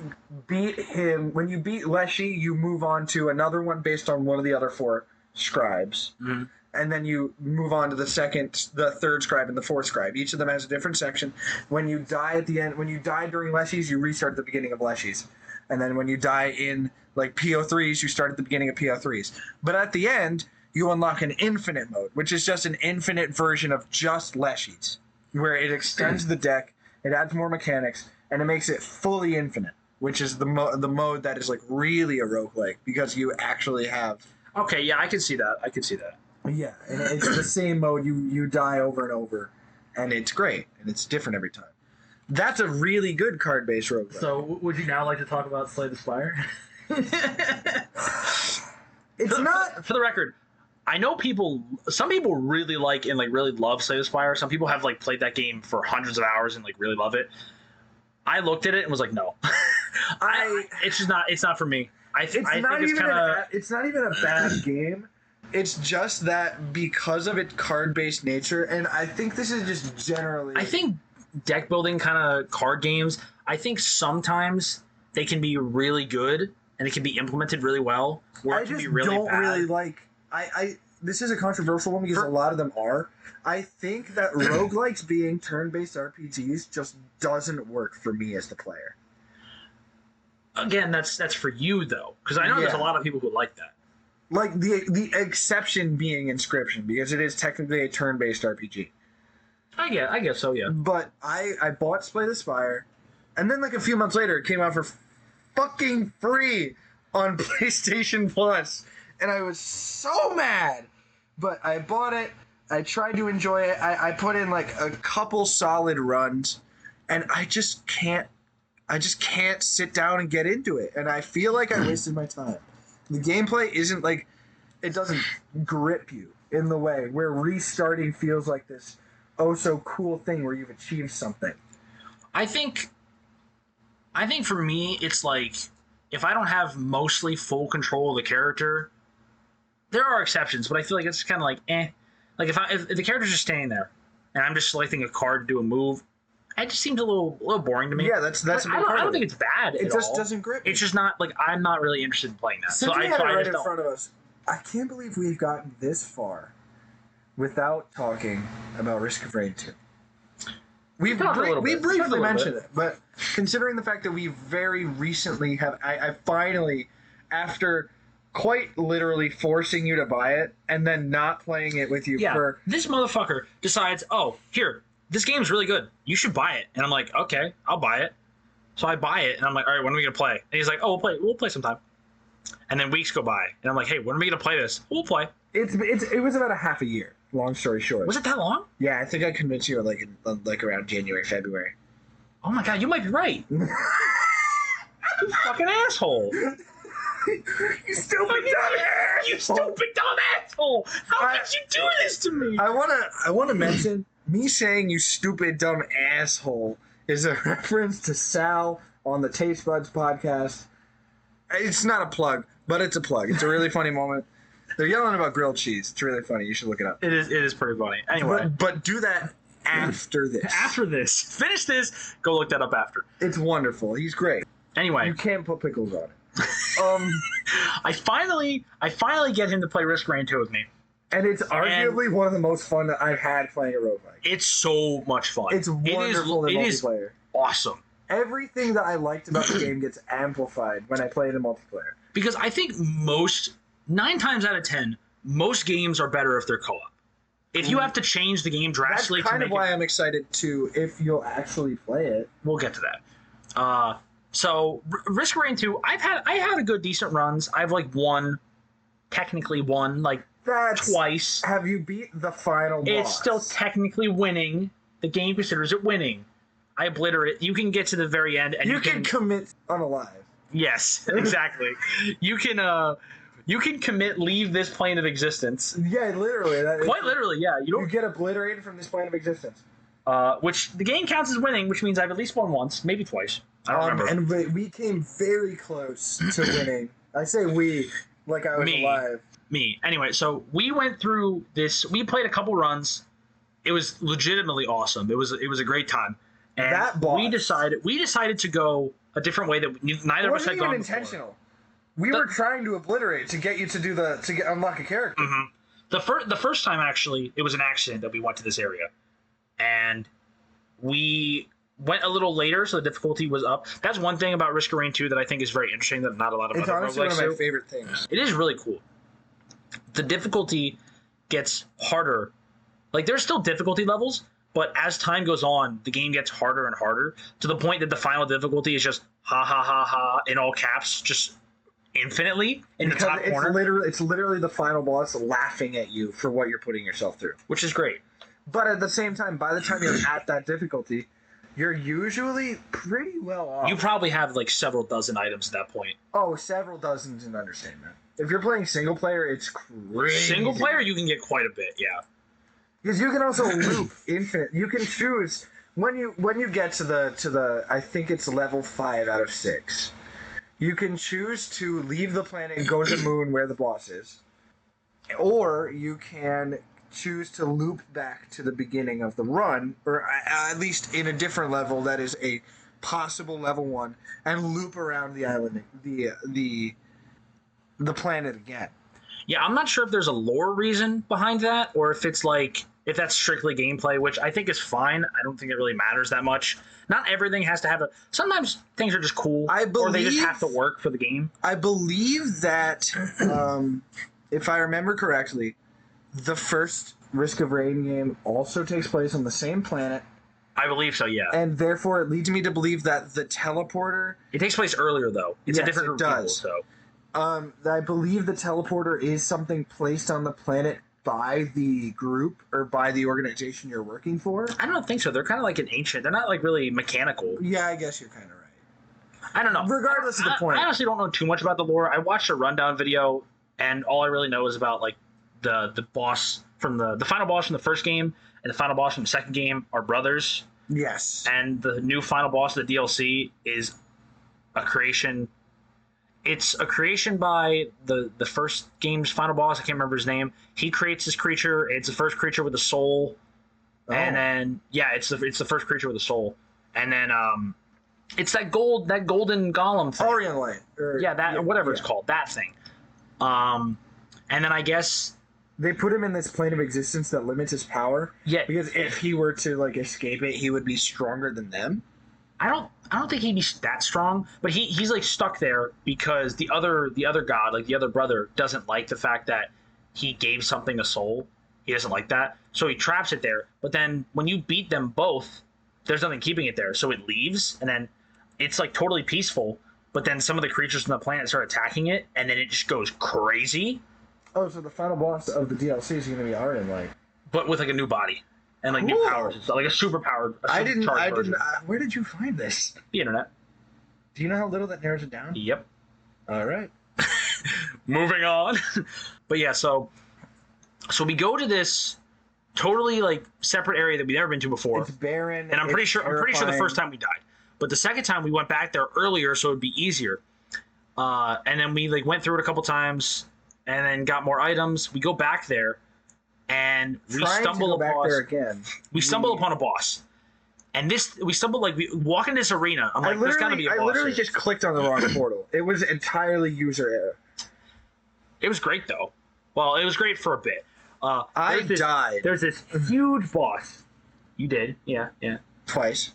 beat Leshy, you move on to another one based on one of the other 4 scribes. Mm-hmm. And then you move on to the 3rd scribe, and the 4th scribe. Each of them has a different section. When you die at the end, when you die during Leshy's, you restart at the beginning of Leshy's. And then when you die in PO3s, you start at the beginning of PO3s. But at the end, you unlock an infinite mode, which is just an infinite version of just Leshy's, where it extends the deck, it adds more mechanics, and it makes it fully infinite, which is the mode that is really a roguelike, because you actually have... Okay, yeah, I can see that. Yeah, and it's the same mode. You die over and over, and it's great, and it's different every time. That's a really good card-based roguelike. So, would you now like to talk about Slay the Spire? It's not... For the record, I know some people really like and really love Slay the Spire. Some people have played that game for hundreds of hours and really love it. I looked at it and was like, no. It's just not. It's not for me. I think it's kind of. It's not even a bad game. It's just that because of its card-based nature, and I think this is just generally... I think deck building kind of card games, I think sometimes they can be really good and it can be implemented really well, or it can be really bad. Really like... This is a controversial one because a lot of them are. I think that roguelikes being turn-based RPGs just doesn't work for me as the player. Again, that's for you, though, because I know there's a lot of people who like that. The exception being Inscription, because it is technically a turn-based RPG. I guess so, yeah. But I bought Slay the Spire, and then a few months later, it came out for fucking free on PlayStation Plus, and I was so mad. But I bought it. I tried to enjoy it. I put in a couple solid runs, and I just can't sit down and get into it, and I feel like I wasted my time. The gameplay isn't it doesn't grip you in the way where restarting feels like this so cool thing where you've achieved something. I think for me, it's if I don't have mostly full control of the character, there are exceptions, but I feel like it's kind of eh. If the character's just standing there and I'm just selecting a card to do a move, it just seems a little boring to me. Yeah, that's. I don't think it's bad. It just doesn't grip me. It's just not I'm not really interested in playing that. Since we have it right in front of us, I can't believe we've gotten this far without talking about Risk of Rain 2. We talked a little bit. briefly Talked a little mentioned bit. it, but considering the fact that we very recently have, I finally, after quite literally forcing you to buy it and then not playing it with you Yeah, for this motherfucker decides, oh, here, this game's really good. You should buy it. And I'm like, okay, I'll buy it. So I buy it, and I'm like, all right, when are we gonna play? And he's like, oh, we'll play sometime. And then weeks go by, and I'm like, hey, when are we gonna play this? We'll play. It was about a half a year. Long story short. Was it that long? Yeah, I think I convinced you like around January, February. Oh my god, you might be right. You fucking asshole. You stupid dumb ass! You stupid dumb asshole! How could you do this to me? I wanna mention me saying you stupid dumb asshole is a reference to Sal on the Taste Buds podcast. It's not a plug, but it's a plug. It's a really funny moment. They're yelling about grilled cheese. It's really funny. You should look it up. It is pretty funny. Anyway, But do that after this. after this, finish this, go look that up after. It's wonderful. He's great. Anyway, You can't put pickles on it. I finally get him to play Risk Rain 2 with me. And it's arguably one of the most fun that I've had playing a roguelike. It's so much fun. It's wonderful in it is multiplayer. awesome. Everything that I liked about the game gets amplified when I play it in multiplayer. Because I think 9 times out of 10, most games are better if they're co-op. If you have to change the game That's drastically kind to of make why it, I'm excited to, if you'll actually play it. we'll get to that. So Risk Rain 2, I had a good decent runs. I've technically won That's twice. Have you beat the final boss? It's still technically winning. The game considers it winning. I obliterate. You can get to the very end, and You can commit unalive. Yes, exactly. You can commit leave this plane of existence. Yeah, literally. Quite literally, yeah. You get obliterated from this plane of existence. Which the game counts as winning, which means I've at least won once, maybe twice. I don't remember. And we came very close to winning. I say we, like I was alive. Me. Anyway, so we went through this. We played a couple runs. It was legitimately awesome. It was a great time. And That boss. we decided to go a different way that neither It of us wasn't had even gone intentional. We were trying to obliterate to get you to unlock a character. before. The first time actually, it was an accident that we went to this area, and we went a little later, so the difficulty was up. That's one thing about Risk of Rain 2 that I think is very interesting that not a lot of It's other honestly one roguelikes of my do. favorite things. It is really cool. The difficulty gets harder. There's still difficulty levels, but as time goes on, the game gets harder and harder to the point that the final difficulty is just ha ha ha ha in all caps, just infinitely in the top corner, It's literally the final boss laughing at you for what you're putting yourself through. which is great. But at the same time, by the time you're at that difficulty, you're usually pretty well off. You probably have several dozen items at that point. Several dozens in understatement. If you're playing single player, it's crazy. Single player, you can get quite a bit, yeah. Because you can also loop infinite. You can choose when you get to the I think it's level 5 out of 6. You can choose to leave the planet and go to the moon where the boss is, or you can choose to loop back to the beginning of the run, or at least in a different level that is a possible level 1, and loop around the island, the planet again. Yeah, I'm not sure if there's a lore reason behind that, or if it's if that's strictly gameplay, which I think is fine. I don't think it really matters that much. Not everything has to have sometimes things are just cool, or they just have to work for the game. I believe that, if I remember correctly, the first Risk of Rain game also takes place on the same planet, I believe so, yeah. and therefore it leads me to believe that the teleporter. It takes place earlier, though. It's a Yes, different it group of people, does. so. I believe the teleporter is something placed on the planet by the group or by the organization you're working for. I don't think so. They're kind of like an ancient. They're not really mechanical. Yeah, I guess you're kind of right. I don't know. Regardless of the point. I honestly don't know too much about the lore. I watched a rundown video, and all I really know is about the boss from the final boss from the first game and the final boss from the second game are brothers, Yes. and the new final boss of the DLC is a creation. It's a creation by the first game's final boss. I can't remember his name. He creates this creature. It's the first creature with a soul, and then it's the first creature with a soul, and then it's that golden golem thing. Orient Light. Whatever it's called, that thing. And then I guess They put him in this plane of existence that limits his power. yeah, Because if he were to like escape it, he would be stronger than them. I don't think he'd be that strong, but he's like stuck there because the other god, like the other brother, doesn't like the fact that he gave something a soul. He doesn't like that, so he traps it there. But then when you beat them both, there's nothing keeping it there, so it leaves, and then it's like totally peaceful. But then some of the creatures on the planet start attacking it, and then it just goes crazy. Oh, so the final boss of the DLC is going to be Arden, like. But with like a new body and like new Cool. powers, it's like a super powered. I didn't. Where did you find this? The internet. Do you know how little that narrows it down? Yep. All right. Moving on. But yeah, so we go to this totally like separate area that we've never been to before. It's barren. And I'm pretty sure the first time we died. But the second time we went back there earlier, so it'd be easier. And then we like went through it a couple times, and then got more items. We go back there, and we stumble upon a boss. And we walk in this arena. I'm like, there's gotta be a boss. I literally here. just clicked on the wrong portal. It was entirely user error. It was great though. Well, it was great for a bit. I died There's this huge boss. You did, yeah. twice.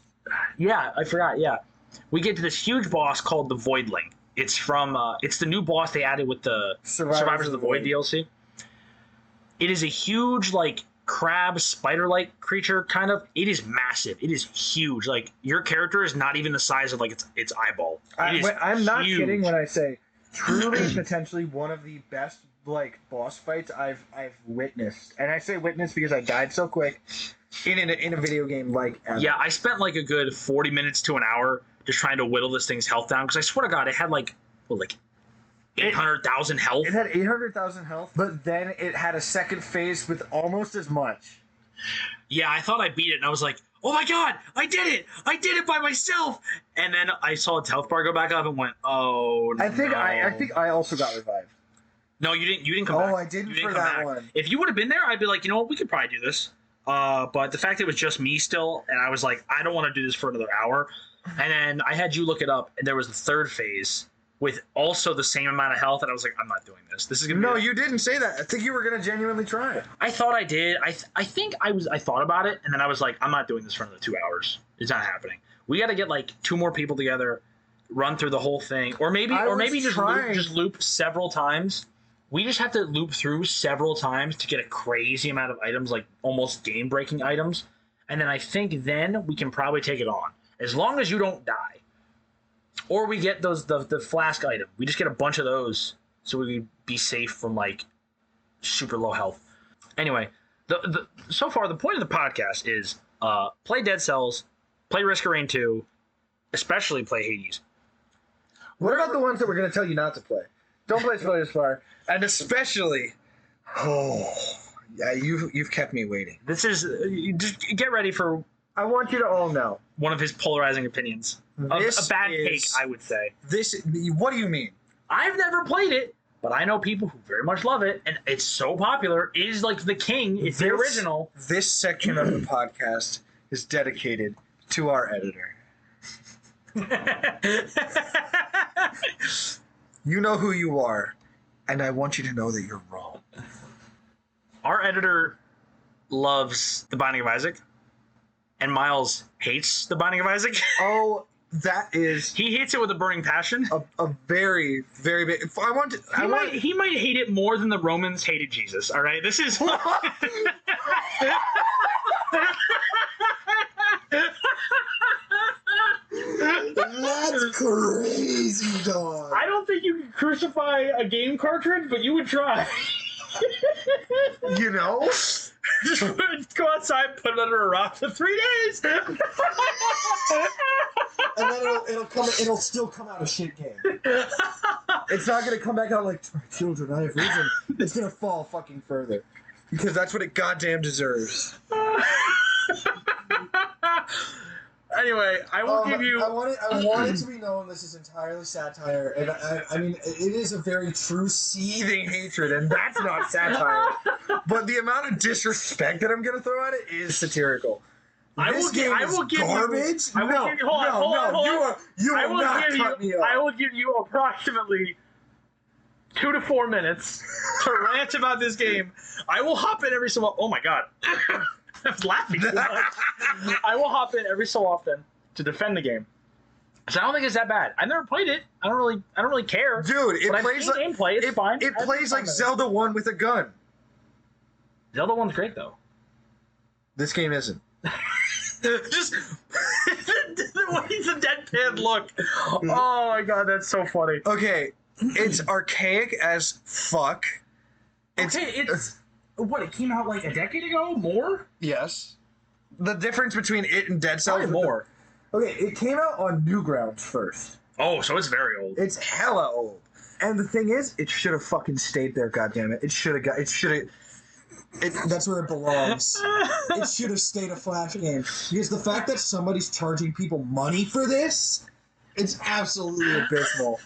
Yeah, I forgot. Yeah, we get to this huge boss called the Voidling. It's from it's the new boss they added with the Survivors of the Void DLC. It is a huge like crab spider-like creature, kind of. It is massive. It is huge. Like your character is not even the size of like its eyeball. I'm not kidding when I say truly potentially one of the best like boss fights I've witnessed. And I say witnessed because I died so quick in a video game like ever. Yeah, I spent like a good 40 minutes to an hour just trying to whittle this thing's health down because I swear to God, it had like 800,000 health. It had 800,000 health, but then it had a second phase with almost as much. Yeah, I thought I beat it, and I was like, "Oh my God, I did it! I did it by myself!" And then I saw its health bar go back up and went, "Oh no!" I think I also got revived. No, you didn't. You didn't come back. Oh, I didn't for that one. If you would have been there, I'd be like, you know what, we could probably do this. But the fact that it was just me still, and I was like, I don't want to do this for another hour. And then I had you look it up, and there was the third phase with also the same amount of health, and I was like, I'm not doing this. This is gonna. No, you didn't say that. I think you were gonna genuinely try it. I thought I did. I think I thought about it, and then I was like, I'm not doing this for another 2 hours. It's not happening. We got to get like 2 more people together, run through the whole thing, or maybe just loop several times. We just have to loop through several times to get a crazy amount of items, like almost game-breaking items, and then I think then we can probably take it on, as long as you don't die. Or we get the flask item. We just get a bunch of those so we can be safe from like super low health. Anyway, so far the point of the podcast is play Dead Cells, play Risk of Rain 2, especially play Hades. What about the ones that we're gonna tell you not to play? Don't play Spoilers Far, and especially, yeah, you've kept me waiting. This is just get ready for. I want you to all know one of his polarizing opinions. A bad take, I would say. What do you mean? I've never played it, but I know people who very much love it, and it's so popular. It is like the king. It's the original. This section of the podcast is dedicated to our editor. You know who you are, and I want you to know that you're wrong. Our editor loves The Binding of Isaac, and Myles hates The Binding of Isaac. Oh, that is... He hates it with a burning passion. A very, very big... He might hate it more than the Romans hated Jesus, all right? This is... That's crazy, dog. I don't think you can crucify a game cartridge, but you would try. You know? Just go outside, put it under a rock for 3 days. And then it'll still come out a shit game. It's not gonna come back out like, children, I have reason. It's gonna fall fucking further. Because that's what it goddamn deserves. Anyway, I will give you... I want it to be known this is entirely satire, and I mean, it is a very true seething hatred, and that's not satire. But the amount of disrespect that I'm going to throw at it is satirical. I will give garbage? You... You will not cut me off. I will give you approximately 2 to 4 minutes to rant about this game. I will hop in every so often. Oh my god. I'm laughing too much. I will hop in every so often to defend the game. So I don't think it's that bad. I've never played it. I don't really care. Dude, it but plays I've seen gameplay. It's fine. It plays like Zelda 1 with a gun. Zelda 1's great though. This game isn't. Just the way it's a deadpan look. Oh my god, that's so funny. Okay, it's archaic as fuck. It's what, it came out like a decade ago? More? Yes. The difference between it and Dead Cells. Probably more. Okay, it came out on Newgrounds first. Oh, so it's very old. It's hella old. And the thing is, it should have fucking stayed there, goddammit. It should have. That's where it belongs. It should have stayed a Flash game. Because the fact that somebody's charging people money for this, it's absolutely abysmal.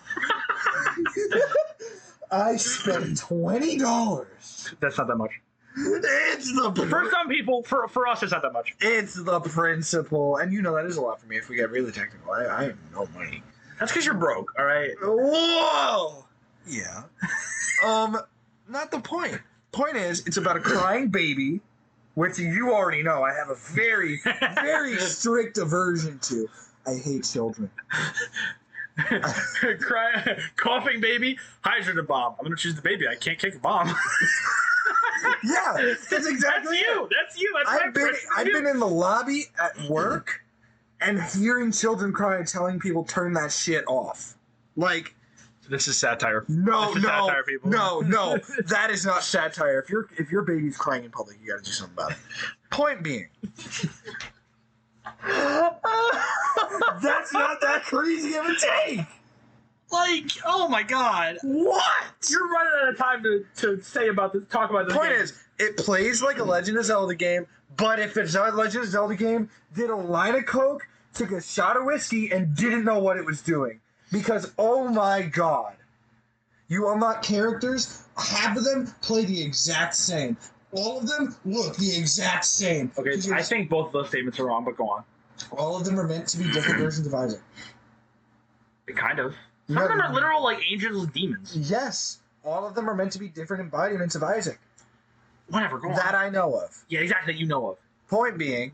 I spent $20. That's not that much. It's the For some people, for us, it's not that much. It's the principle, and you know that is a lot for me. If we get really technical, I have no money. That's because you're broke, all right? Whoa! Yeah. Not the point. Point is, it's about a crying baby, which you already know I have a very, very strict aversion to. I hate children. Coughing baby, hydrogen bomb. I'm gonna choose the baby. I can't kick a bomb. Yeah, that's exactly it. That's you. That's I've been in the lobby at work and hearing children cry and telling people turn that shit off. Like, this is satire. no, This is satire, people. no, that is not satire. If your baby's crying in public, you got to do something about it. Point being, that's not that crazy of a take. Like, oh my god. What? You're running out of time to say about this, talk about this Point game. is, it plays like a Legend of Zelda game, but if it's not a Legend of Zelda game, did a line of Coke, took a shot of whiskey, and didn't know what it was doing. Because, oh my god. You unlock characters, half of them play the exact same. All of them look the exact same. Okay, I think both of those statements are wrong, but go on. All of them are meant to be different versions of Isaac. Kind of. Some of them are literal, like, angels and demons. Yes, all of them are meant to be different embodiments of Isaac. Whatever, go on. That I know of. Yeah, exactly, that you know of. Point being,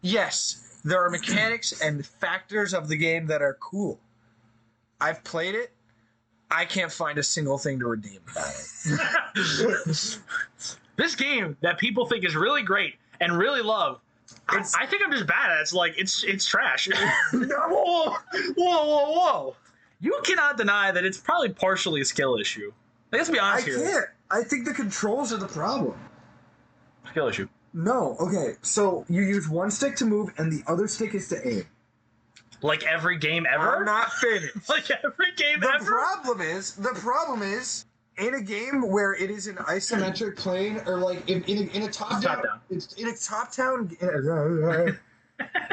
yes, there are mechanics and factors of the game that are cool. I've played it. I can't find a single thing to redeem about it. This game that people think is really great and really love, I think I'm just bad at it. It's like, it's trash. Whoa. You cannot deny that it's probably partially a skill issue. Let's be honest here. I can't. I think the controls are the problem. Skill issue. No, okay, so you use one stick to move and the other stick is to aim. Like every game ever? I'm not finished. Like every game The ever? problem is, in a game where it is an isometric plane, or like in a top down, it's in a top down,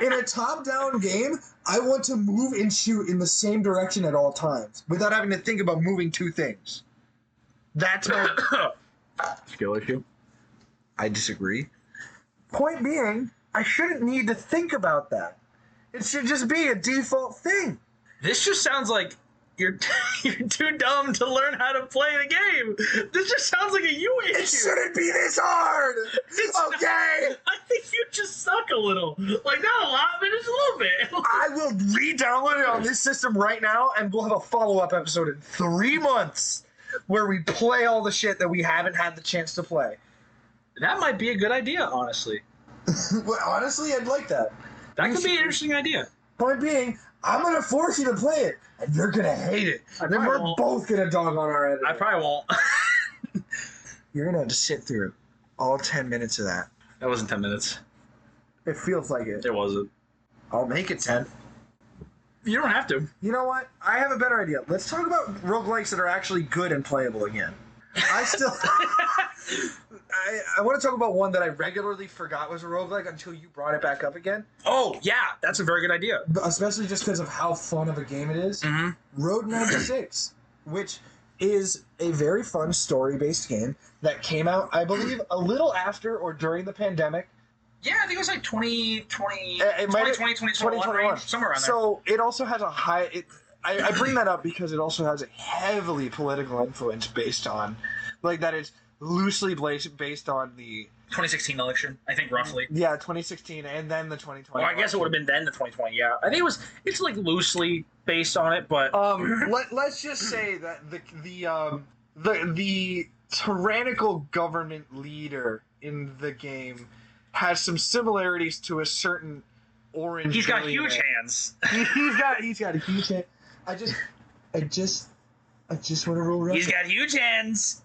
in a top down game, I want to move and shoot in the same direction at all times without having to think about moving two things. That's my skill issue. I disagree. Point being, I shouldn't need to think about that. It should just be a default thing. This just sounds like you're too dumb to learn how to play the game. This just sounds like a you issue. It shouldn't be this hard. Okay. I think you just suck a little. Like, not a lot, but just a little bit. I will re-download it on this system right now, and we'll have a follow-up episode in 3 months where we play all the shit that we haven't had the chance to play. That might be a good idea, honestly. Well, honestly, I'd like that. That could be an interesting idea. Point being, I'm going to force you to play it, and you're going to hate it. I And then probably we're won't. both going to dog on our editor. I probably won't. You're going to have to sit through all 10 minutes of that. That wasn't 10 minutes. It feels like it. It wasn't. I'll make it 10. You don't have to. You know what? I have a better idea. Let's talk about roguelikes that are actually good and playable again. I still... I want to talk about one that I regularly forgot was a roguelike until you brought it back up again. Oh, yeah. That's a very good idea. Especially just because of how fun of a game it is. Mm-hmm. Road 96, which is a very fun story-based game that came out, I believe, a little after or during the pandemic. Yeah, I think it was like 2020, It might have- 2020, 2021 range, somewhere around there. So it also has a high... I bring that up because it also has a heavily political influence based on, like, that is loosely based on the 2016 election, I think, roughly. 2016 and then the 2020. Well, I guess it would have been then the 2020. Yeah, I think it's like loosely based on it, but let's just say that the tyrannical government leader in the game has some similarities to a certain orange. He's got billionaire. huge hands. He's got a huge hand. I just want to roll Russia. He's got huge hands.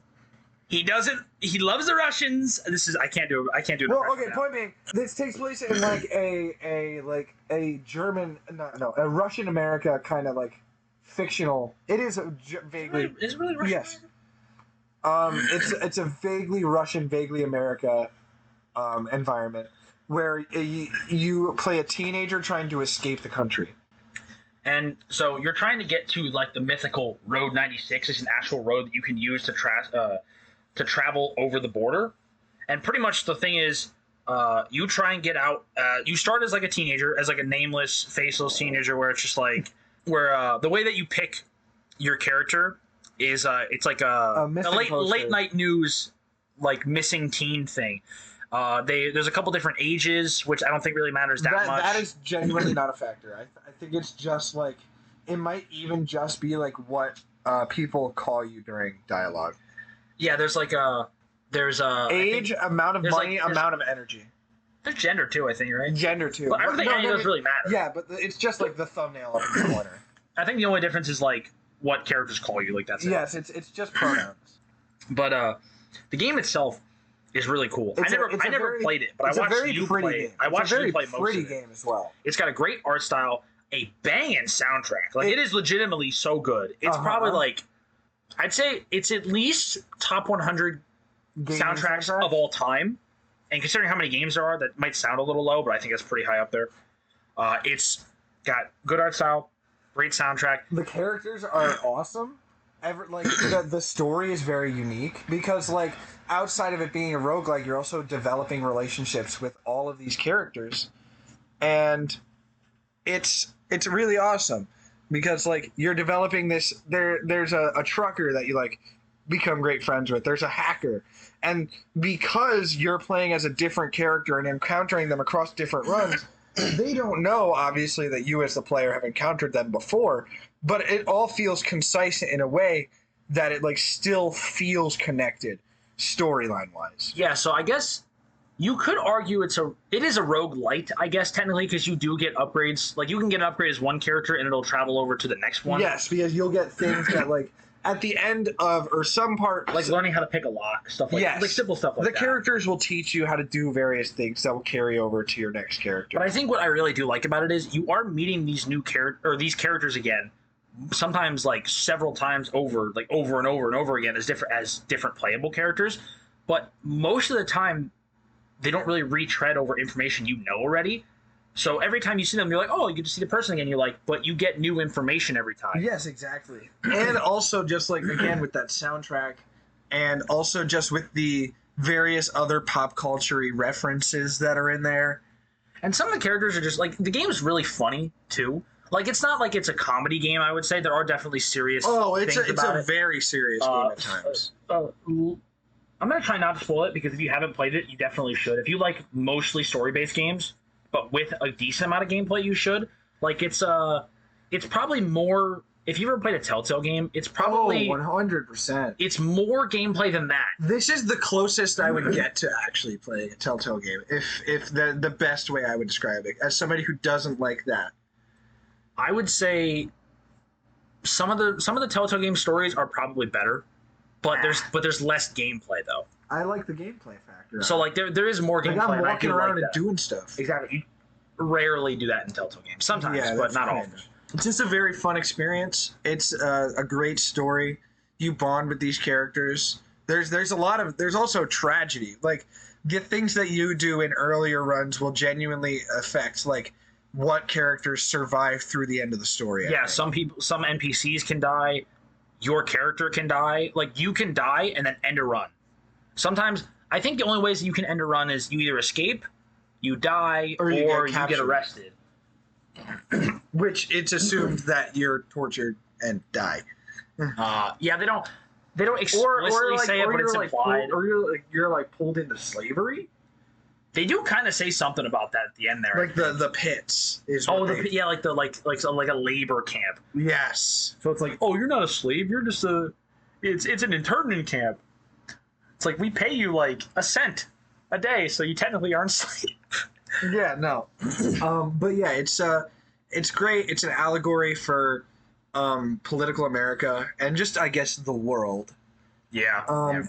He loves the Russians. I can't do it. Well, okay. Point being, this takes place in like a German, a Russian America kind of like fictional. It is vaguely. Is it really Russian? Yes. It's a vaguely Russian, vaguely America environment where you play a teenager trying to escape the country. And so you're trying to get to like the mythical Road 96. It's an actual road that you can use to travel over the border. And pretty much the thing is, you try and get out. You start as like a teenager, as like a nameless, faceless teenager, where it's just like the way that you pick your character is it's like a late night news like missing teen thing. There's a couple different ages, which I don't think really matters that much. That is genuinely not a factor. I think it's just like it might even just be like what people call you during dialogue. Yeah, there's age, amount of money, amount of energy. There's gender too, I think, right? Gender too. But I don't think any of those really matter. Yeah, but it's just like the thumbnail up in the corner. I think the only difference is like what characters call you. Like that's it. Yes, it's just pronouns. But the game itself is really cool. I never played it, but I watched you play. Game. I watched you play most of it. It's a very pretty game as well. It's got a great art style, a banging soundtrack. Like it is legitimately so good. It's probably like I'd say it's at least top 100 soundtracks of all time. And considering how many games there are, that might sound a little low, but I think it's pretty high up there. It's got good art style, great soundtrack. The characters are awesome. The story is very unique because like outside of it being a roguelike, you're also developing relationships with all of these characters. And it's really awesome because like you're developing this there's a trucker that you like become great friends with. There's a hacker. And because you're playing as a different character and encountering them across different runs, they don't know, obviously, that you as the player have encountered them before, but it all feels concise in a way that it like still feels connected storyline-wise. Yeah, so I guess you could argue it is a roguelite, I guess, technically, because you do get upgrades. Like, you can get an upgrade as one character, and it'll travel over to the next one. Yes, because you'll get things that, like, at the end of, or some part... Like learning how to pick a lock, stuff like that. Like simple stuff like that. The characters will teach you how to do various things that will carry over to your next character. But I think what I really do like about it is you are meeting these new these characters again, sometimes like several times over and over and over again as different playable characters. But most of the time, they don't really retread over information you know already. So every time you see them, you're like, oh, you get to see the person again. You're like, but you get new information every time. Yes, exactly. And also just like, again, with that soundtrack and also just with the various other pop culture-y references that are in there. And some of the characters are just like, the game is really funny too. Like, it's not like it's a comedy game, I would say. There are definitely serious things about it. It's a very serious game at times. I'm going to try not to spoil it because if you haven't played it, you definitely should. If you like mostly story-based games, but with a decent amount of gameplay, you should. Like, it's probably more... If you've ever played a Telltale game, it's probably... 100%. It's more gameplay than that. This is the closest I would get to actually playing a Telltale game, if the best way I would describe it, as somebody who doesn't like that. I would say some of the Telltale game stories are probably better, but there's less gameplay, though. I like the gameplay factor. So, like, there is more gameplay. Like, I'm walking around and that. doing stuff. Exactly. You rarely do that in Telltale games. Sometimes, but not often. It's just a very fun experience. It's a great story. You bond with these characters. There's also tragedy. Like, the things that you do in earlier runs will genuinely affect, like, what characters survive through the end of the story. Yeah, some NPCs can die. Your character can die. Like, you can die and then end a run. Sometimes, I think the only ways you can end a run is you either escape, you die, or you get arrested. which it's assumed that you're tortured and die. Yeah, they don't explicitly say it, but it's implied. You're like pulled into slavery. They do kind of say something about that at the end there. Like the pits is. Yeah, like a labor camp. Yes. So it's like, oh, you're not a slave. You're just it's an internment camp. It's like we pay you like a cent a day, so you technically aren't a slave. Yeah, no. But yeah, it's great. It's an allegory for political America and just I guess the world. Yeah.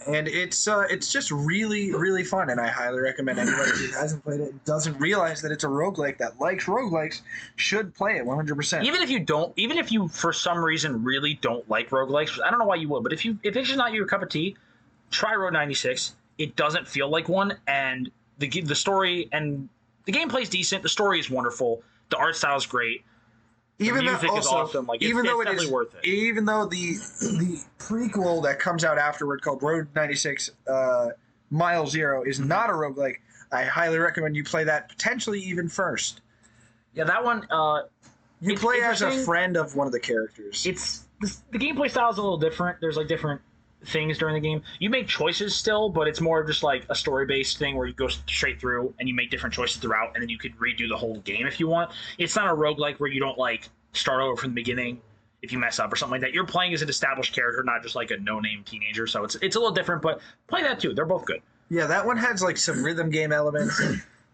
And it's just really, really fun, and I highly recommend anybody who hasn't played it and doesn't realize that it's a roguelike that likes roguelikes should play it 100%. Even if you for some reason really don't like roguelikes, I don't know why you would, but if it's just not your cup of tea, try Road 96. It doesn't feel like one, and the story and the gameplay's decent. The story is wonderful. The art style is great. Even the music though is awesome. Like even though it's it definitely is worth it. Even though the prequel that comes out afterward called Road 96 Mile Zero is not a roguelike, I highly recommend you play that potentially even first. Yeah, that one. You play as a friend of one of the characters. It's the gameplay style is a little different. There's like different things during the game. You make choices still, but it's more of just like a story-based thing where you go straight through and you make different choices throughout, and then you could redo the whole game if you want. It's not a roguelike where you don't like start over from the beginning if you mess up or something like that. You're playing as an established character, not just like a no-name teenager, so it's a little different, but play that too. They're both good. Yeah, that one has like some rhythm game elements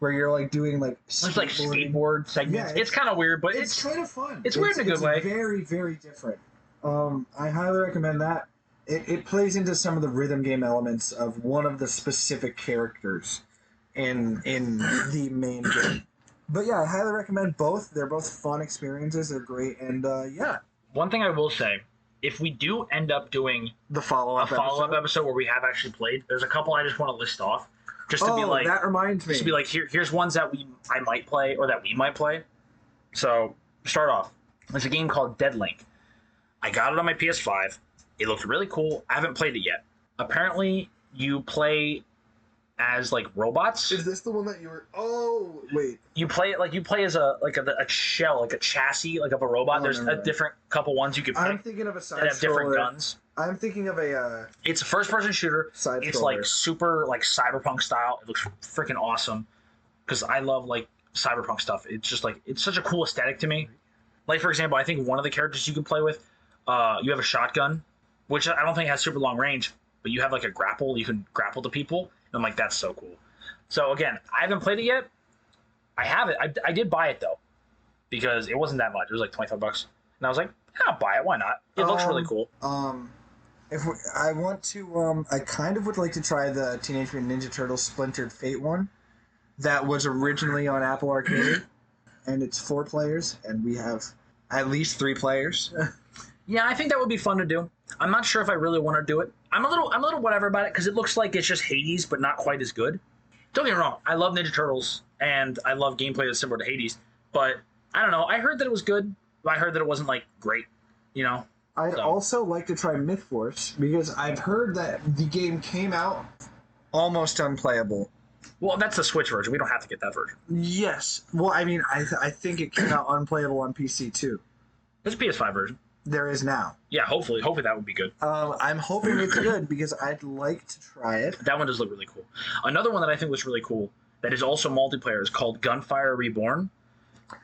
where you're like doing like there's like skateboard segments. Yeah, it's kind of weird, but it's kind of fun. It's weird in a good way. Very, very different. I highly recommend that. It plays into some of the rhythm game elements of one of the specific characters in the main game. But yeah, I highly recommend both. They're both fun experiences. They're great, and yeah. One thing I will say, if we do end up doing the follow-up episode where we have actually played, there's a couple I just want to list off, just to be like, that reminds me. Just to be like, here's ones that I might play or that we might play. So start off. There's a game called Dead Link. I got it on my PS5. It looked really cool. I haven't played it yet. Apparently, you play as like robots. Is this the one that you were? Oh, wait. You play as a shell, like a chassis, like of a robot. There's a different couple ones you can pick. I'm thinking of a side that have different guns. I'm thinking of a. It's a first-person shooter. It's like super like cyberpunk style. It looks freaking awesome because I love like cyberpunk stuff. It's just like it's such a cool aesthetic to me. Like for example, I think one of the characters you can play with, you have a shotgun, which I don't think has super long range, but you have like a grapple. You can grapple to people. And I'm like, that's so cool. So again, I haven't played it yet. I have it. I did buy it though, because it wasn't that much. It was like $25, and I was like, yeah, I'll buy it. Why not? It looks really cool. I want to, I kind of would like to try the Teenage Mutant Ninja Turtles Splintered Fate one, that was originally on Apple Arcade, and it's 4 players, and we have at least 3 players. Yeah, I think that would be fun to do. I'm not sure if I really want to do it. I'm a little whatever about it because it looks like it's just Hades, but not quite as good. Don't get me wrong. I love Ninja Turtles and I love gameplay that's similar to Hades, but I don't know. I heard that it was good. I heard that it wasn't like great. You know. I'd also like to try Myth Force because I've heard that the game came out almost unplayable. Well, that's the Switch version. We don't have to get that version. Yes. Well, I mean, I think it came out unplayable on PC too. There's a PS5 version. There is now. Yeah, hopefully that would be good. I'm hoping it's good because I'd like to try it. That one does look really cool. Another one that I think was really cool that is also multiplayer is called Gunfire Reborn.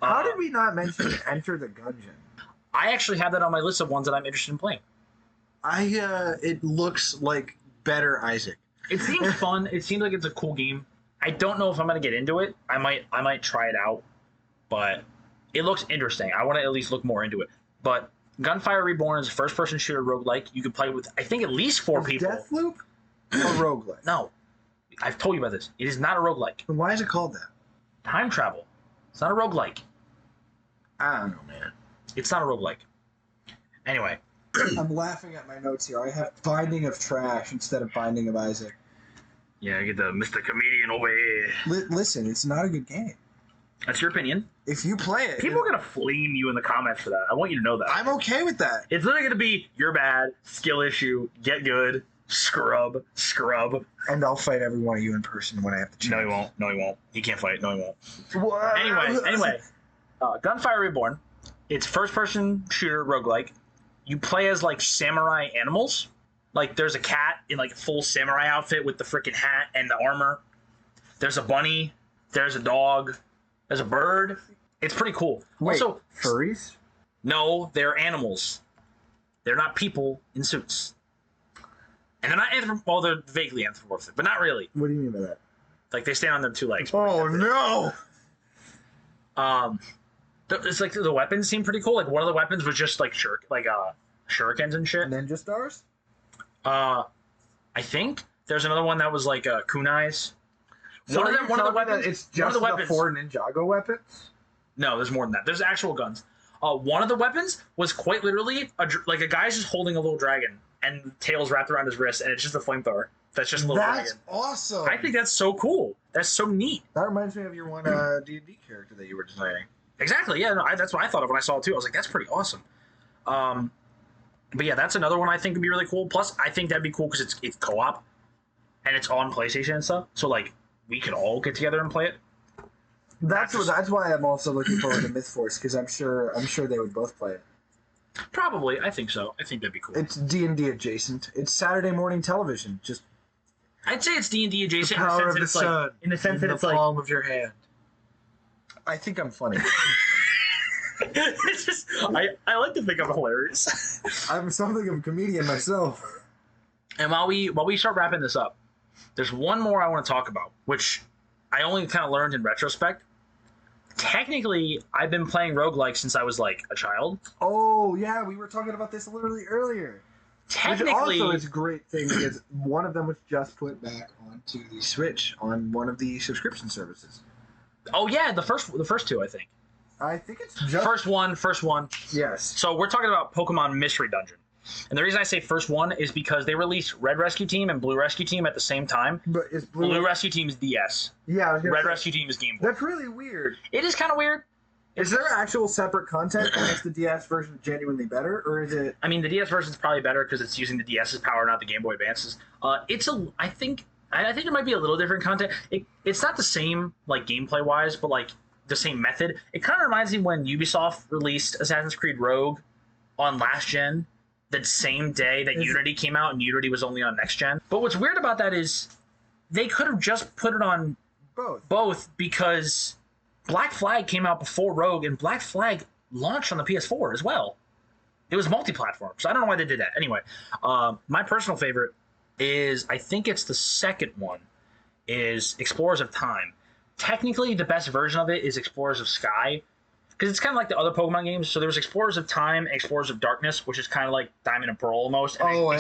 How did we not mention Enter the Gungeon? I actually have that on my list of ones that I'm interested in playing. It looks like better Isaac. It seems fun. It seems like it's a cool game. I don't know if I'm going to get into it. I might try it out, but it looks interesting. I want to at least look more into it. But Gunfire Reborn is a first-person shooter roguelike. You can play with, I think, at least 4 people. Deathloop or roguelike? No. I've told you about this. It is not a roguelike. Then why is it called that? Time travel. It's not a roguelike. I don't know, man. It's not a roguelike. Anyway. I'm laughing at my notes here. I have Binding of Trash instead of Binding of Isaac. Yeah, I get the Mr. Comedian over here. Listen, it's not a good game. That's your opinion. If you play it... People are going to flame you in the comments for that. I want you to know that. I'm okay with that. It's literally going to be, you're bad, skill issue, get good, scrub. And I'll fight every one of you in person when I have the chance. No, he won't. He can't fight. No, he won't. What? Anyway. Gunfire Reborn. It's first-person shooter roguelike. You play as like samurai animals. Like there's a cat in like a full samurai outfit with the freaking hat and the armor. There's a bunny. There's a dog. There's a bird. It's pretty cool. Wait, Also, furries? no, they're animals. They're not people in suits. And they're not well, they're vaguely anthropomorphic, but not really. What do you mean by that? Like they stand on their two legs. Oh no! It's like the weapons seem pretty cool. Like one of the weapons was just like shurikens and shit. Ninja stars? I think there's another one that was like kunais. One of the weapons. It's just the 4 Ninjago weapons. No, there's more than that. There's actual guns. One of the weapons was quite literally like a guy's just holding a little dragon and tails wrapped around his wrist, and it's just a flamethrower. That's just a little dragon. That's awesome. I think that's so cool. That's so neat. That reminds me of your one D&D character that you were designing. Exactly. Yeah. No, that's what I thought of when I saw it too. I was like, that's pretty awesome. But yeah, that's another one I think would be really cool. Plus, I think that'd be cool because it's co-op, and it's on PlayStation and stuff. So like, we could all get together and play it. That's why I'm also looking forward to MythForce, because I'm sure they would both play it. Probably, I think so. I think that'd be cool. It's D&D adjacent. It's Saturday morning television. Just I'd say it's D&D adjacent the power in the of sense the that it's sun like in the sense that the it's like palm of your hand. I think I'm funny. it's just I like to think I'm hilarious. I'm something of a comedian myself. And while we start wrapping this up, there's one more I want to talk about, which I only kind of learned in retrospect. Technically, I've been playing roguelike since I was like a child. Oh yeah, we were talking about this literally earlier. Technically, Which also is a great thing because one of them was just put back onto the Switch on one of the subscription services. oh yeah, the first two I think. I think it's just First one. yes. So we're talking about Pokemon Mystery Dungeon. And the reason I say first one is because they released Red Rescue Team and Blue Rescue Team at the same time. But it's Blue Rescue Team is DS. Yeah, I was gonna Red say, Rescue Team is Game Boy. That's really weird. It is kind of weird. Is there actual separate content that makes the DS version genuinely better, or is it? I mean, the DS version is probably better because it's using the DS's power, not the Game Boy Advance's. I think there might be a little different content. It's not the same like gameplay wise, but like the same method. It kind of reminds me when Ubisoft released Assassin's Creed Rogue on last gen, the same day that Unity came out, and Unity was only on next gen. But what's weird about that is they could have just put it on both because Black Flag came out before Rogue, and Black Flag launched on the PS4 as well. It was multi-platform, so I don't know why they did that. Anyway, my personal favorite is, I think it's the second one, is Explorers of Time. Technically, the best version of it is Explorers of Sky, because it's kind of like the other Pokemon games. So there was Explorers of Time and Explorers of Darkness, which is kind of like Diamond and Pearl almost. And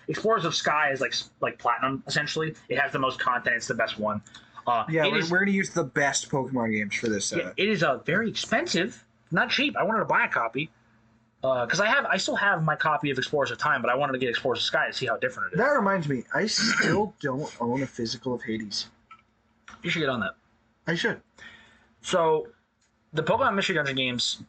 Explorers of Sky is like Platinum, essentially. It has the most content. It's the best one. We're going to use the best Pokemon games for this. It is very expensive, not cheap. I wanted to buy a copy because I still have my copy of Explorers of Time, but I wanted to get Explorers of Sky to see how different it is. That reminds me, I still don't own a physical of Hades. You should get on that. I should. So, the Pokemon Mystery Dungeon games,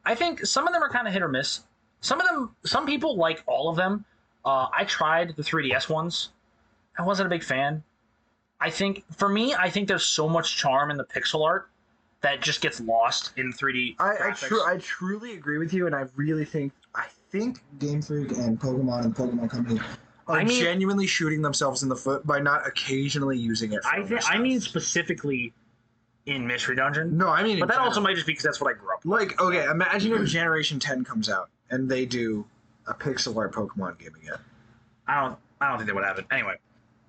I think some of them are kind of hit or miss. Some people like all of them. I tried the 3DS ones. I wasn't a big fan. For me, I think there's so much charm in the pixel art that just gets lost in 3D graphics. I truly agree with you, and I really think Game Freak and Pokemon Company are genuinely shooting themselves in the foot by not occasionally using it. I mean specifically in Mystery Dungeon. No, I mean, but that also might just be because that's what I grew up with. Like, okay, imagine if Generation 10 comes out and they do a pixel art Pokemon game again. I don't think that would happen. Anyway,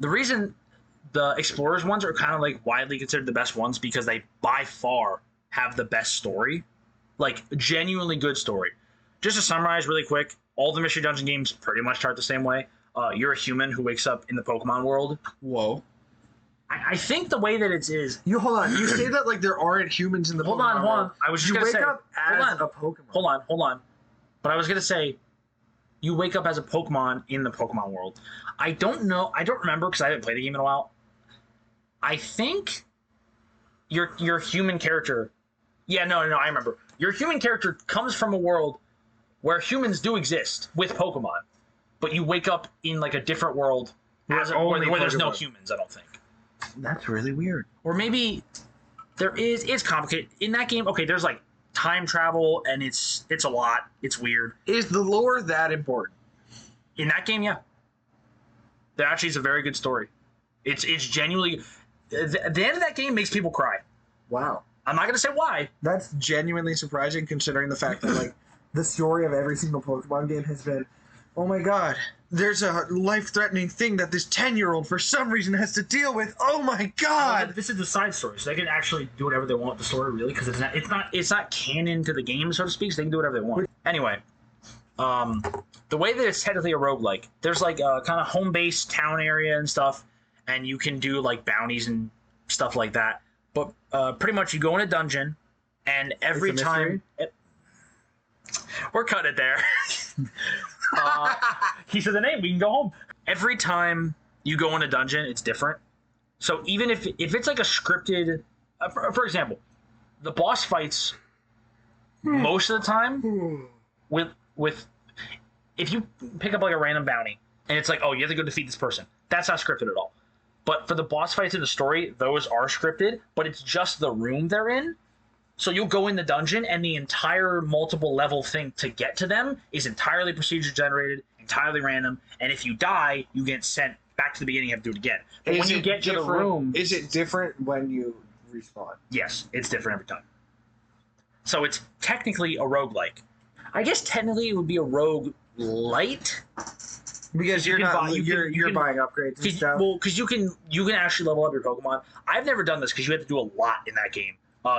the reason the Explorers ones are kind of like widely considered the best ones because they by far have the best story, like genuinely good story. Just to summarize really quick, all the Mystery Dungeon games pretty much start the same way. You're a human who wakes up in the Pokemon world. Whoa. I think the way that it is... You hold on. You say that like there aren't humans in the Pokemon world. Hold on. I was just going to say... You wake up as a Pokemon. Hold on. But I was going to say, you wake up as a Pokemon in the Pokemon world. I don't know. I don't remember because I haven't played the game in a while. I think your human character... Yeah, no, I remember. Your human character comes from a world where humans do exist with Pokemon. But you wake up in like a different world where there's no humans, I don't think. That's really weird. Or maybe it's complicated. In that game, okay, there's like time travel, and it's a lot. It's weird. Is the lore that important? In that game, yeah. That actually is a very good story. It's genuinely... The end of that game makes people cry. Wow. I'm not going to say why. That's genuinely surprising considering the fact that, like, the story of every single Pokemon game has been, oh my god, there's a life-threatening thing that this 10-year-old for some reason has to deal with. Oh my god! This is the side story, so they can actually do whatever they want with the story, really, because it's not canon to the game, so to speak, so they can do whatever they want. Anyway, the way that it's technically a roguelike, there's like a kind of home-based town area and stuff, and you can do like bounties and stuff like that. But pretty much you go in a dungeon, and every time... We're cutting it there. He said the name, we can go home. Every time you go in a dungeon, it's different. So even if it's like a scripted... for example, the boss fights most of the time with... If you pick up like a random bounty, and it's like, oh, you have to go defeat this person. That's not scripted at all. But for the boss fights in the story, those are scripted, but it's just the room they're in. So you'll go in the dungeon, and the entire multiple level thing to get to them is entirely procedure generated, entirely random, and if you die, you get sent back to the beginning and have to do it again. But when you get to the room... Is it different when you respawn? Yes, it's different every time. So it's technically a roguelike. I guess technically it would be a roguelite. Because you're buying upgrades and stuff. Well, because you can actually level up your Pokemon. I've never done this because you have to do a lot in that game.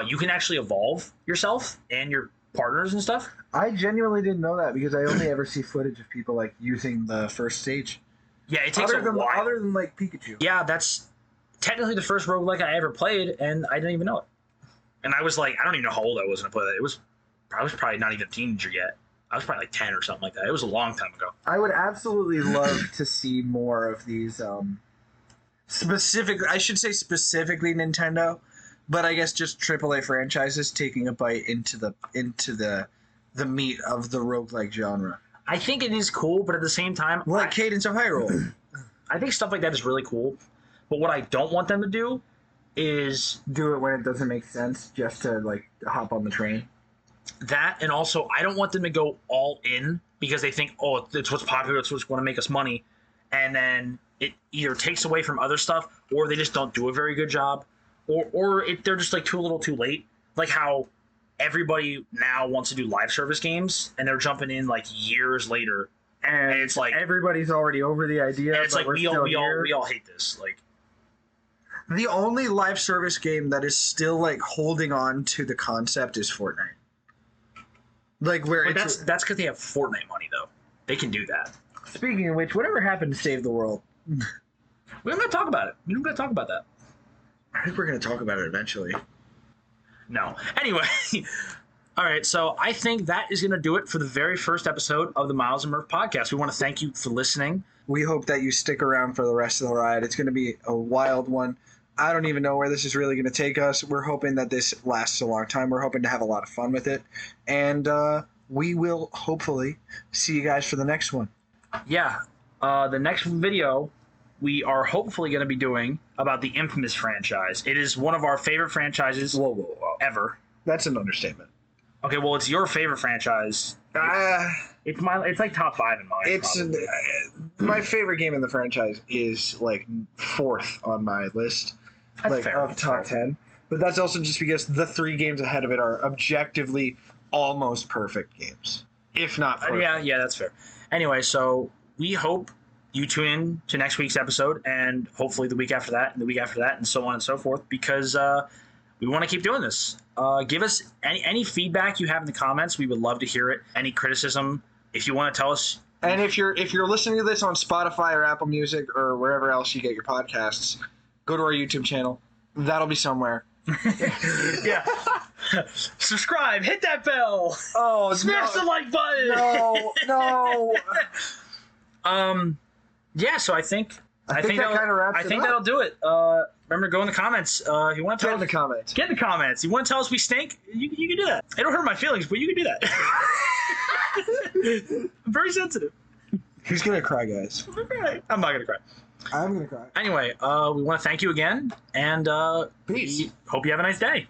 You can actually evolve yourself and your partners and stuff. I genuinely didn't know that because I only ever see footage of people like using the first stage. Yeah, it takes a while. Other than like Pikachu. Yeah, that's technically the first roguelike I ever played, and I didn't even know it. And I was like, I don't even know how old I was when I played that. I was probably not even a teenager yet. I was probably like 10 or something like that. It was a long time ago. I would absolutely love to see more of these specifically Nintendo, but I guess just AAA franchises taking a bite into the meat of the roguelike genre. I think it is cool, but at the same time, like Cadence of Hyrule. I think stuff like that is really cool. But what I don't want them to do is do it when it doesn't make sense, just to like hop on the train. That, and also I don't want them to go all in because they think, oh, it's what's popular, it's what's going to make us money, and then it either takes away from other stuff, or they just don't do a very good job, or they're just like too little too late. Like how everybody now wants to do live service games, and they're jumping in like years later, and it's like everybody's already over the idea. And it's but like we all hate this. Like the only live service game that is still like holding on to the concept is Fortnite. Like where but that's because they have Fortnite money though. They can do that. Speaking of which, whatever happened to Save the World? We're not going to talk about it. We don't got to talk about that. I think we're going to talk about it eventually. No. Anyway, all right. So I think that is going to do it for the very first episode of the Myles and Murph podcast. We want to thank you for listening. We hope that you stick around for the rest of the ride. It's going to be a wild one. I don't even know where this is really going to take us. We're hoping that this lasts a long time. We're hoping to have a lot of fun with it. And we will hopefully see you guys for the next one. Yeah. The next video we are hopefully going to be doing about the Infamous franchise. It is one of our favorite franchises Whoa. ever. That's an understatement. Okay, well, it's your favorite franchise. It's like top 5 in mine. My favorite game in the franchise is like 4th on my list. That's like fair. of top 10. But that's also just because the 3 games ahead of it are objectively almost perfect games, if not perfect. Yeah, that's fair. Anyway, so we hope you tune in to next week's episode, and hopefully the week after that, and the week after that, and so on and so forth, because we want to keep doing this. Give us any feedback you have in the comments. We would love to hear it. Any criticism, if you want to tell us. And if you're listening to this on Spotify or Apple Music or wherever else you get your podcasts, go to our YouTube channel. That'll be somewhere. Yeah. Subscribe. Hit that bell. Oh, smash the like button. No. Yeah. So I think that kind of wraps it up. that'll do it. Remember, go in the comments. If you want to get in the comments. Get in the comments. You want to tell us we stink? You can do that. It don't hurt my feelings, but you can do that. I'm very sensitive. He's gonna cry, guys. I'm not gonna cry. I'm gonna cry. Anyway, we want to thank you again, and peace. Hope you have a nice day.